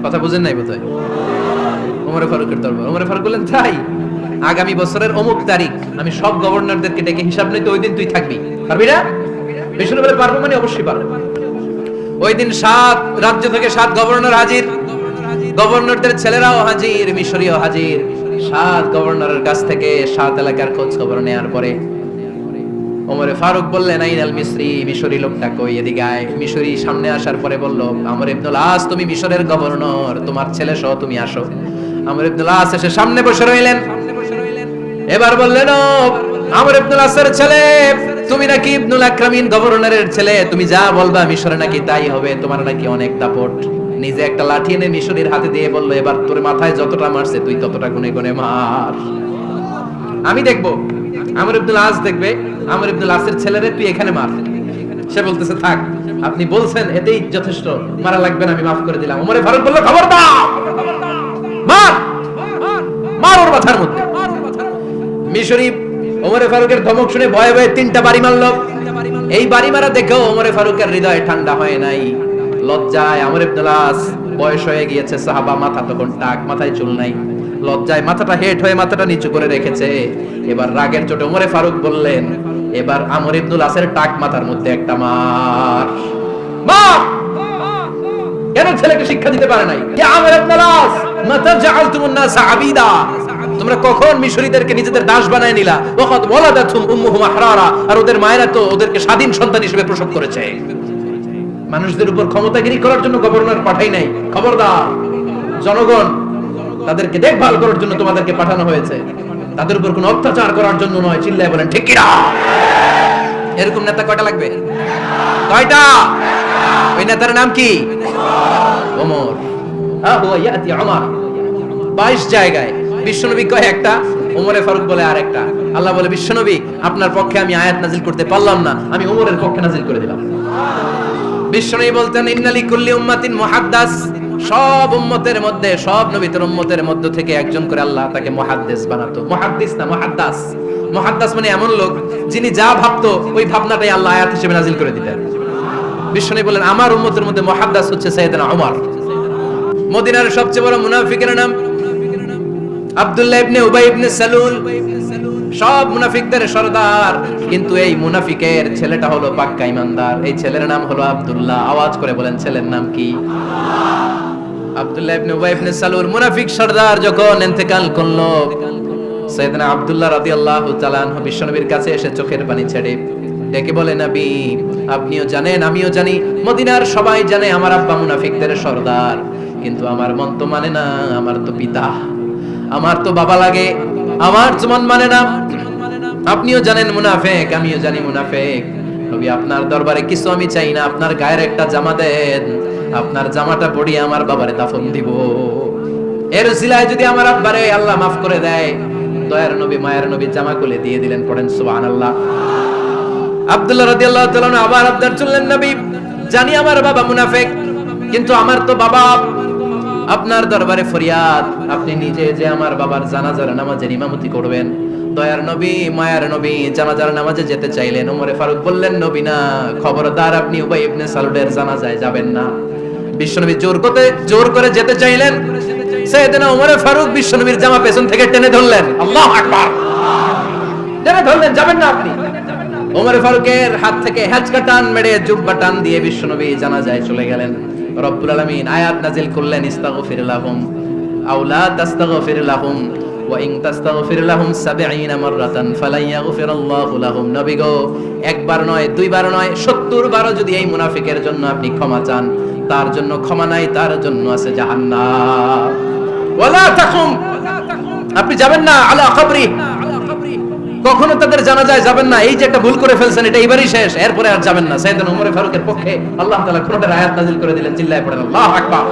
কথা বুঝেন নাই বোধহয়? ওমরে ফারুকের দরবার। ওমরে ফারুক বললেন, তাই আগামী বছরের অমুক তারিখ আমি সব গভর্নরদেরকে ডেকে হিসাব নিতে, ওই দিন তুই থাকবি, পারবি না? মিশরে বলে, পারবো মানে অবশ্যই পারবো। ওই দিন 7 রাজ্য থেকে 7 গভর্নর হাজির, গভর্নরদের ছেলেরাও হাজির, মিশরীয় হাজির। 7 গভর্নরের কাছ থেকে 7 এলাকার খোঁজ খবর নেওয়ার পরে ওমরে ফারুক বললেন, আইনাল মিসরি, মিশরি লোকটা কই, এদিকে আয়। মিশরি সামনে আসার পরে বলল, আমর ইবনুল আস, তুমি মিশরের গভর্নর, তোমার ছেলে সহ তুমি আসো। আমর ইবনুল আস এসে সামনে বসে রইলেন। এবার বললেন, ও আমর ইবনুল আসের ছেলে, তুমি নাকি ইবনুল আকরামিন গভর্নরের ছেলে, তুমি যা বলবা মিশরে নাকি তাই হবে, তোমার নাকি অনেক দাপট। নিজে একটা লাঠি এনে মিশরীর হাতে দিয়ে বলল, এবার তোর মাথায় যতটা মারছে তুই ততটা গুনে গুনে মার, আমি দেখবো। আমর ইবনুল আস দেখবে, আমর ইবনুল আসের ছেলেরে তুই এখানে মার। সে বলতেছে, থাক, আপনি বলছেন এতেই যথেষ্ট, মারা লাগবে না, আমি মাফ করে দিলাম। ওমরে ফারুক বলল, খবর দাও, মার, মার ওর মাথার মধ্যে। মিশরি ওমরে ফারুকের ধমক শুনে ভয়ে ভয়ে 3টা বাড়ি মারলো। এই বাড়ি মারা দেখেও ওমরে ফারুকের হৃদয় ঠান্ডা হয় নাই। লজ্জায় আমর ইবনুল আস, বয়স হয়ে গিয়েছে সাহাবা, মাথা তখন টাক, মাথায় চুল নাই, লজ্জায় মাথাটা হেট হয়ে মাথাটা নিচু করে রেখেছে। এবার রাগের চোটে ওমরে ফারুক বললেন, এবার আমর ইবনুল আসের টাক মাথার মধ্যে একটা মার। মার! কেন ছেলেকে শিক্ষা দিতে পারে নাই? ইয়া আমর ইবনুল আস, মাতা জাআলতুমুন নাস আবিদা, তোমরা কখন মিশরীদেরকে নিজেদের দাস বানায় নিলা? ওয়াকাদ ওয়ালাদাতুম উম্মুহুম আহরারা, আর ওদের মায়েরা তো ওদেরকে স্বাধীন সন্তান হিসেবে প্রসব করেছে। মানুষদের উপর ক্ষমতাগিরি করার জন্য গভর্নর পাঠাই নাই, খবরদার, জনগণ তাদেরকে দেখভাল করার জন্য তোমাদেরকে পাঠানো হয়েছে, তাদের উপর কোনো অত্যাচার করার জন্য নয়। চিল্লায় বলেন ঠিক কিনা? এরকম নেতা কয়টা লাগবে? কয়টা? ওই নেতার নাম কি? ওমর। হুয়া ইয়াতি ওমর। 22 জায়গায় বিশ্বনবী কয় একটা, ওমরে ফারুক বলে আর একটা। আল্লাহ বলে, বিশ্বনবী আপনার পক্ষে আমি আয়াত নাজিল করতে পারলাম না, আমি ওমরের পক্ষে নাজিল করে দিলাম। বিশ্বনবী বলতেন, ইন্নালি কুল্লি উম্মাতিন মুহাদ্দাস, সব উম্মতের মধ্যে, সব নবীর উম্মতের মধ্য থেকে একজন করে আল্লাহ তাকে মুহাদ্দিস বানাতো। মুহাদ্দিস না, মুহাদ্দাস। মুহাদ্দাস মানে এমন লোক যিনি যা ভাবতো ওই ভাবনাটাই আল্লাহ আয়াত হিসেবে নাজিল করে দিতেন। বিশ্বনবী বলেন, আমার উম্মতের মধ্যে মুহাদ্দাস হচ্ছে সাইয়েদনা ওমর। মদিনার সবচেয়ে বড় মুনাফিকের নাম আব্দুল্লাহ ইবনে উবাই ইবনে সালুল, সব মুনাফিকদের সরদার, কিন্তু এই মুনাফিকের ছেলেটা হলো পাক্কা ইমানদার। এই ছেলের নাম হলো আব্দুল্লাহ। আওয়াজ করে বলেন, ছেলের নাম কি? আব্দুল্লাহ ইবনে উবাই ইবনে সালুল। মুনাফিক সরদার যখন ইন্তেকাল করলো, সাইয়েদনা আব্দুল্লাহ রাদিয়াল্লাহু তাআলা আনহু বিশ্বনবীর কাছে এসে চোখের পানি ছেড়ে ডেকে বলে, নবী আপনিও জানেন, আমিও জানি, মদিনার সবাই জানে আমার আব্বা মুনাফিকদের সরদার, কিন্তু আমার মন তো মানে না, আমার তো পিতা, আমার তো বাবা লাগে, আমার মন মানে না। আপনিও জানেন মুনাফিক, আমিও জানি মুনাফিক। নবী আপনার দরবারে কিছু আমি চাই না, আপনার গায়ের একটা জামা দেন, আপনার জামাটা পরিয়ে আমার বাবারে দাফন দিব। এর উসিলায় যদি আমার আব্বারে আল্লাহ মাফ করে দেয়, দয়ার নবী মায়ের নবী জামা খুলে দিয়ে দিলেন। পড়েন সুবহানাল্লাহ। আব্দুল্লাহ রাদিয়াল্লাহু তাআলা আবার আবদার চললেন, নবী জানি আমার বাবা মুনাফিক, কিন্তু আমার তো বাবা আপনার দরবারে ফরিয়াদ, আপনি নিজে যে আমার বাবার জানাজার নামাজের ইমামতি করবেন। দয়ার নবী, মায়ার নবী জানাজার নামাজে যেতে চাইলেন। ওমরে ফারুক বললেন, নবী না, খবরদার আপনি উবাই ইবনে সালুলের জানাজায় যাবেন না। বিশ্বনবী জোর করে যেতে চাইলেন। সাইয়েদনা ওমরে ফারুক বিশ্বনবীর জামা পেছন থেকে টেনে ধরলেন। আল্লাহু আকবার, টেনে ধরলেন, যাবেন না আপনি। ওমরে ফারুকের হাত থেকে হ্যাচকা টান মেরে জুব্বা টান দিয়ে বিশ্বনবী জানাজায় চলে গেলেন। রব্বুল আলামিন আয়াত নাজিল করলেন, ইস্তাগফির লাহুম আও লা তাস্তাগফির লাহুম ওয়া ইন তাস্তাগফির লাহুম ৭০ মাররাতান ফালা ইয়াগফিরাল্লাহু লাহুম। নবী গো, একবার নয়, দুইবার নয়, ৭০ বার যদি এই মুনাফিকের জন্য আপনি ক্ষমা চান, তার জন্য ক্ষমা নাই, তার জন্য আছে জাহান্নাম। ওয়ালা তাকুম, আপনি যাবেন না আলা কবরি, কখনো তাদের জানাজায় যাবেন না। এই যে একটা ভুল করে ফেলছেন, এটা এবারই শেষ, এরপরে আর যাবেন না। সাইয়েদনা ওমর ফারুকের পক্ষে আল্লাহ তাআলা কোরআনের আয়াত নাযিল করে দিলেন। চিল্লায়ে পড়েন আল্লাহু আকবার।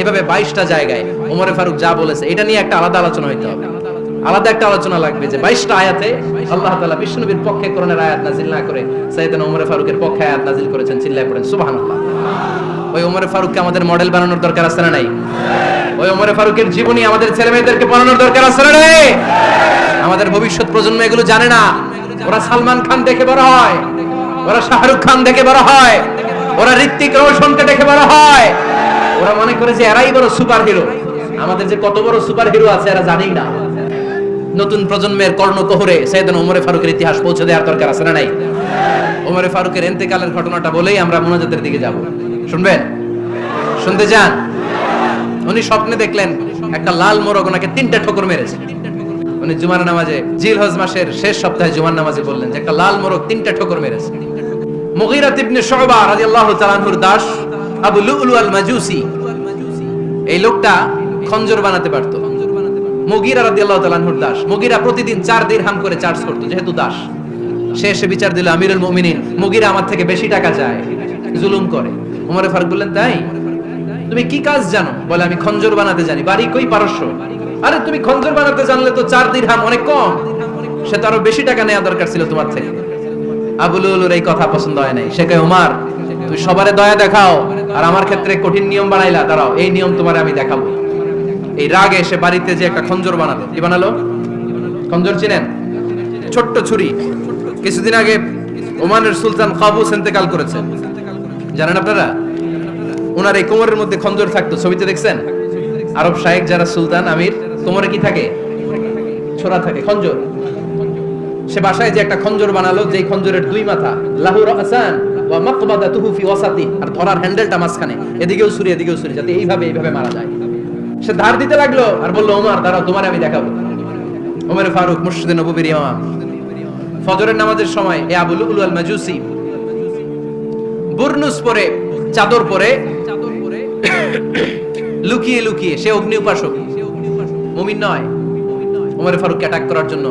এভাবে 22টা জায়গায় ওমর ফারুক যা বলেছে, এটা নিয়ে একটা আলাদা আলোচনা হইতে হবে, আলাদা একটা আলোচনা লাগবে যে 22টা আয়াতে আল্লাহ তাআলা বিশ্বনবীর পক্ষে কোরআনের আয়াত নাযিল না করে সাইয়েদনা ওমর ফারুকের পক্ষে আয়াত নাযিল করেছেন। চিল্লায়ে পড়েন সুবহানাল্লাহ। ওই ওমর ফারুককে আমাদের মডেল বানানোর দরকার আছে না নাই? ওই ওমর ফারুকের জীবনী আমাদের ছেলেমেয়েদেরকে পড়ানোর দরকার আছে না নাই? আমাদের ভবিষ্যৎ প্রজন্ম এগুলো জানে না। ওরা সালমান খান দেখে বড় হয়, ওরা শাহরুখ খান দেখে বড় হয়, ওরা ঋত্বিক রোশনকে দেখে বড় হয়। ওরা মনে করে যে এরাই বড় সুপার হিরো। আমাদের যে কত বড় সুপার হিরো আছে এরা জানেই না। নতুন প্রজন্মের কর্ণকোহরে সাইয়েদনা ওমর ফারুকের ইতিহাস পৌঁছে দেওয়ার দরকার আছে না নাই? ওমর ফারুকের ইন্তেকালের ঘটনাটা বলেই আমরা মুনাজাতের দিকে যাব। শুনবেন? শুনতে চান? উনি স্বপ্নে দেখলেন একটা লাল মোরগ ওনাকে 3টা ঠোকর মেরেছে। উনি জুমার নামাজে, জিলহজ মাসের শেষ সপ্তাহে জুমার নামাজে বললেন যে একটা লাল মোরগ 3টা ঠোকর মেরেছে। মুগীরা ইবনে শুবা রাদিয়াল্লাহু তাআলা আনহুর দাস আবু লুলু আল মাজুসি, এই লোকটা খঞ্জর বানাতে পারতো। মুগীরা রাদিয়াল্লাহু তাআলা আনহুর দাস। মুগীরা প্রতিদিন 4 দিরহাম করে চার্জ করত, যেহেতু দাস। সে এসে বিচার দিল, আমিরুল মুমিনিন, মুগীরা আমার থেকে বেশি টাকা চায়, জুলুম করে। ওমর ফারুক বললেন, তাই? তুমি কি কাজ জানো? বলে, আমি খঞ্জর বানাতে জানি। বাড়ি কই? পারস্য। আরে তুমি খঞ্জর বানাতে জানলে তো 4 দিরহাম অনেক কম, সে তো আরো বেশি টাকা নেওয়া দরকার ছিল তোমার থেকে। আবু লুলুর এই কথা পছন্দ হয় নাই। সে কয়, ওমর তুমি সবারে দয়া দেখাও আর আমার ক্ষেত্রে কঠিন নিয়ম বানাইলা, দাঁড়াও এই নিয়ম তোমারে আমি দেখাবো। এই রাগে সে বাড়িতে যে একটা খঞ্জর বানালো। কি বানালো? খঞ্জর চিনেন? ছোট্ট ছুরি। কিছুদিন আগে ওমানের সুলতান কাবুস ইন্তেকাল করেছেন, জানেন আপনারা? ওনার এই কোমরের মধ্যে খঞ্জর থাকতো, ছবিতে দেখছেন? আরব শায়েখ যারা সুলতান আমির, কোমরে কি থাকে? ছোরা থাকে, খঞ্জর। সে বাসায় যে একটা খঞ্জর বানালো, যেই খঞ্জরের 2 মাথা, লাহু রাসান ওয়া মাকবাদাতুহু ফি ওয়াসাতি, আর ধরার হ্যান্ডেলটা মাঝখানে, এদিকেও ছুরি এদিকেও ছুরি, যাতে এইভাবে মারা যায়। সে ধার দিতে লাগলো আর বলল, ওমর দাঁড়াও, তোমারে আমি দেখাবো। ওমর ফারুক মসজিদে নববীর ইমাম, ফজরের নামাজের সময় এ আবু লুলু আল মাজুসি বুরনুস পরে, চাদর পরে, লুকিয়ে লুকিয়ে, সে অগ্নি উপাসক, মুমিন নয়। ওমর ফারুককে অ্যাটাক করার জন্য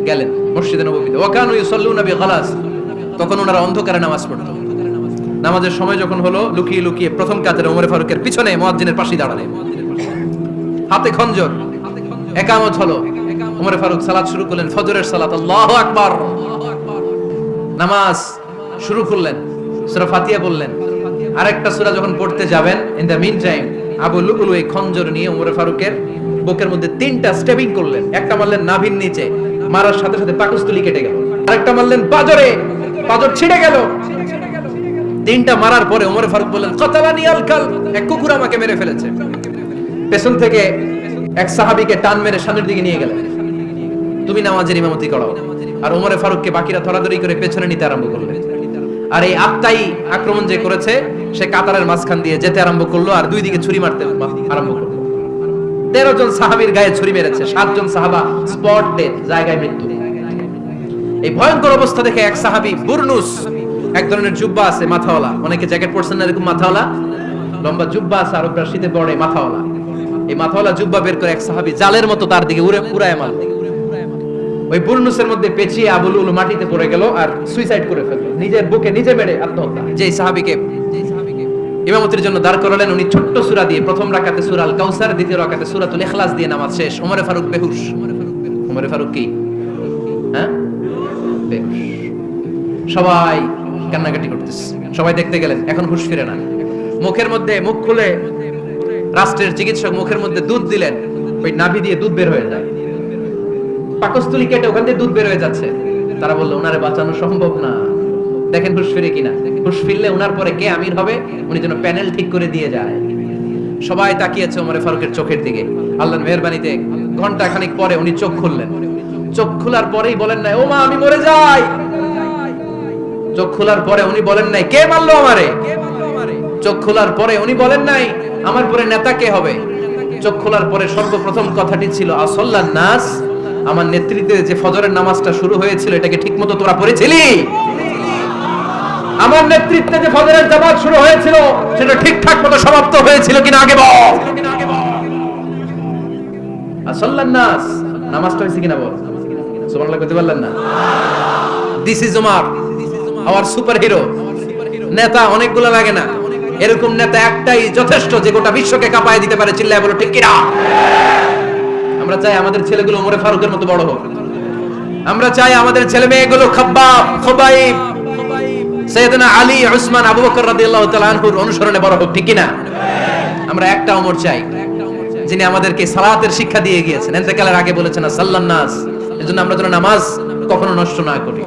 গেলেন মসজিদে নববীতে। ওয়াকানু ইউসাল্লুনা বিগালাস, তখন ওনারা অন্ধকারে নামাজ পড়তো। নামাজের সময় যখন হলো, লুকিয়ে লুকিয়ে প্রথম কাতারে ওমর ফারুকের পিছনে মুয়াজ্জিনের পাশে দাঁড়ালেন, হাতে খঞ্জর। ইকামত হলো, ওমর ফারুক সালাত শুরু করলেন, ফজরের সালাত। আল্লাহু আকবার। নামাজ শুরু করলেন, সূরা ফাতিহা বললেন। আরেকটা সূরা যখন পড়তে যাবেন, in the mean time Abu Lulu এই খঞ্জর নিয়ে ওমর ফারুকের বুকের মধ্যে 3টা স্টেপিং করলেন। একটা মারলেন নাভির নিচে, মারার সাথে সাথে পাকস্থলী কেটে গেল। আরেকটা মারলেন পাজরে, পাজর ছিঁড়ে গেল। 3টা মারার পরে ওমর ফারুক বললেন, কাতালানি আল কাল, এক কুকুর আমাকে মেরে ফেলেছে। পেছন থেকে এক সাহাবীকে টান মেরে সামনের দিকে নিয়ে গেলেন, তুমি নামাজের ইমামতি করাও। আর ওমর ফারুককে বাকিরা ধরাধরি করে পেছনে নিতে আরম্ভ করলেন। আর এই আত্মাই আক্রমণ যে করেছে, সে কাতারের মাঝখান দিয়ে যেতে আরম্ভ করলো আর 2 দিকে ছুরি মারতে আরম্ভ করলো। 13 জন সাহাবীর গায়ে ছুরি মেরেছে, 7 জন সাহাবা স্পট ডেথ, জায়গায় মৃত্যু। এই ভয়ঙ্কর অবস্থা দেখে এক সাহাবী বুরনুস, এক ধরনের জুব্বা আছে মাথাওয়ালা, অনেকে জ্যাকেট পরছেন না এরকম মাথাওয়ালা, লম্বা জুব্বা আছে, আরবরা শীতে পরে মাথাওয়ালা। এই মাথাওয়ালা জুব্বা বের করে এক সাহাবী জালের মতো তার দিকে উড়ায় মারল। ওই বুরনুসের মধ্যে পেঁচিয়ে আবু লুলু মাটিতে পড়ে গেল আর সুইসাইড করে ফেললো, নিজের বুকে নিজে মেরে আত্মহত্যা। যেই সাহাবীকে ইমামতির জন্য দাঁড় করালেন, উনি ছোট্ট সূরা দিয়ে প্রথম রাকাতে সূরা আল কাউসার, দ্বিতীয় রাকাতে সূরাতুল ইখলাস দিয়ে নামাজ শেষ। ওমর ফারুক বেহুশ। ওমর ফারুক কি? হ্যাঁ, বেহুশ। সবাই কান্নাকাটি করতেছে, সবাই দেখতে গেলেন, এখন হুঁশ ফিরে না। মুখের মধ্যে মুখ খুলে রাষ্ট্রের চিকিৎসক মুখের মধ্যে দুধ দিলেন, ওই নাভি দিয়ে দুধ বের হয়ে যায়, পাকস্থলী কেটে ওখান দিয়ে দুধ বের হয়ে যাচ্ছে। তারা বললো ওনারে বাঁচানো সম্ভব না, দেখেন হুঁশ ফিরে কিনা। হুঁশ ফিরলে ওনার পরে কে আমির হবে, উনি যেন প্যানেল ঠিক করে দিয়ে যায়। সবাই তাকিয়েছে ওমরে ফারুকের চোখের দিকে। আল্লাহর মেহেরবানিতে ঘন্টা খানিক পরে উনি চোখ খুললেন। চোখ খোলার পরেই বলেন নাই ও মা আমি মরে যাই। চোখ খোলার পরে উনি বলেন নাই কে মারলো আমারে। চোখ খোলার পরে উনি বলেন নাই আমার পরে নেতা কে হবে। চোখ খোলার পরে সর্বপ্রথম কথাটি ছিল আসল্লান নাস, আমার নেতৃত্বে যে ফজরের নামাজটা শুরু হয়েছিল এটাকে ঠিকমতো তোরা পড়েছিলি? আমার নেতৃত্বে যে ফজরের জামাত শুরু হয়েছিল সেটা ঠিকঠাক মতো সমাপ্ত হয়েছিল কিনা আগে বল। আসল্লান নাস, নামাজটা হয়েছে কিনা বল। সুবহানাল্লাহ কইতে পারলেন না? This is Umar, hour super hero. নেতা অনেকগুলো লাগে না, এরকম নেতা একটাই যথেষ্ট যে গোটা বিশ্বকে কাঁপায় দিতে পারে। চিল্লায় বলো ঠিক কিনা? আমরা চাই আমাদের ছেলেগুলো ওমরে ফারুকের মতো বড় হোক। আমরা চাই আমাদের ছেলে মেয়েগুলো খাব্বাব, খুবাইব, সাইয়েদনা আলী, উসমান, আবু বকর রাদিয়াল্লাহু তাআলা আনহুর অনুসরণে বড় হোক, ঠিক কিনা? আমরা একটা ওমর চাই যিনি আমাদেরকে সালাতের শিক্ষা দিয়ে গিয়েছেন, ইন্তেকালের আগে বলেছেন সাল্লান নাস। এজন্য আমরা যেন নামাজ কখনো নষ্ট না করি।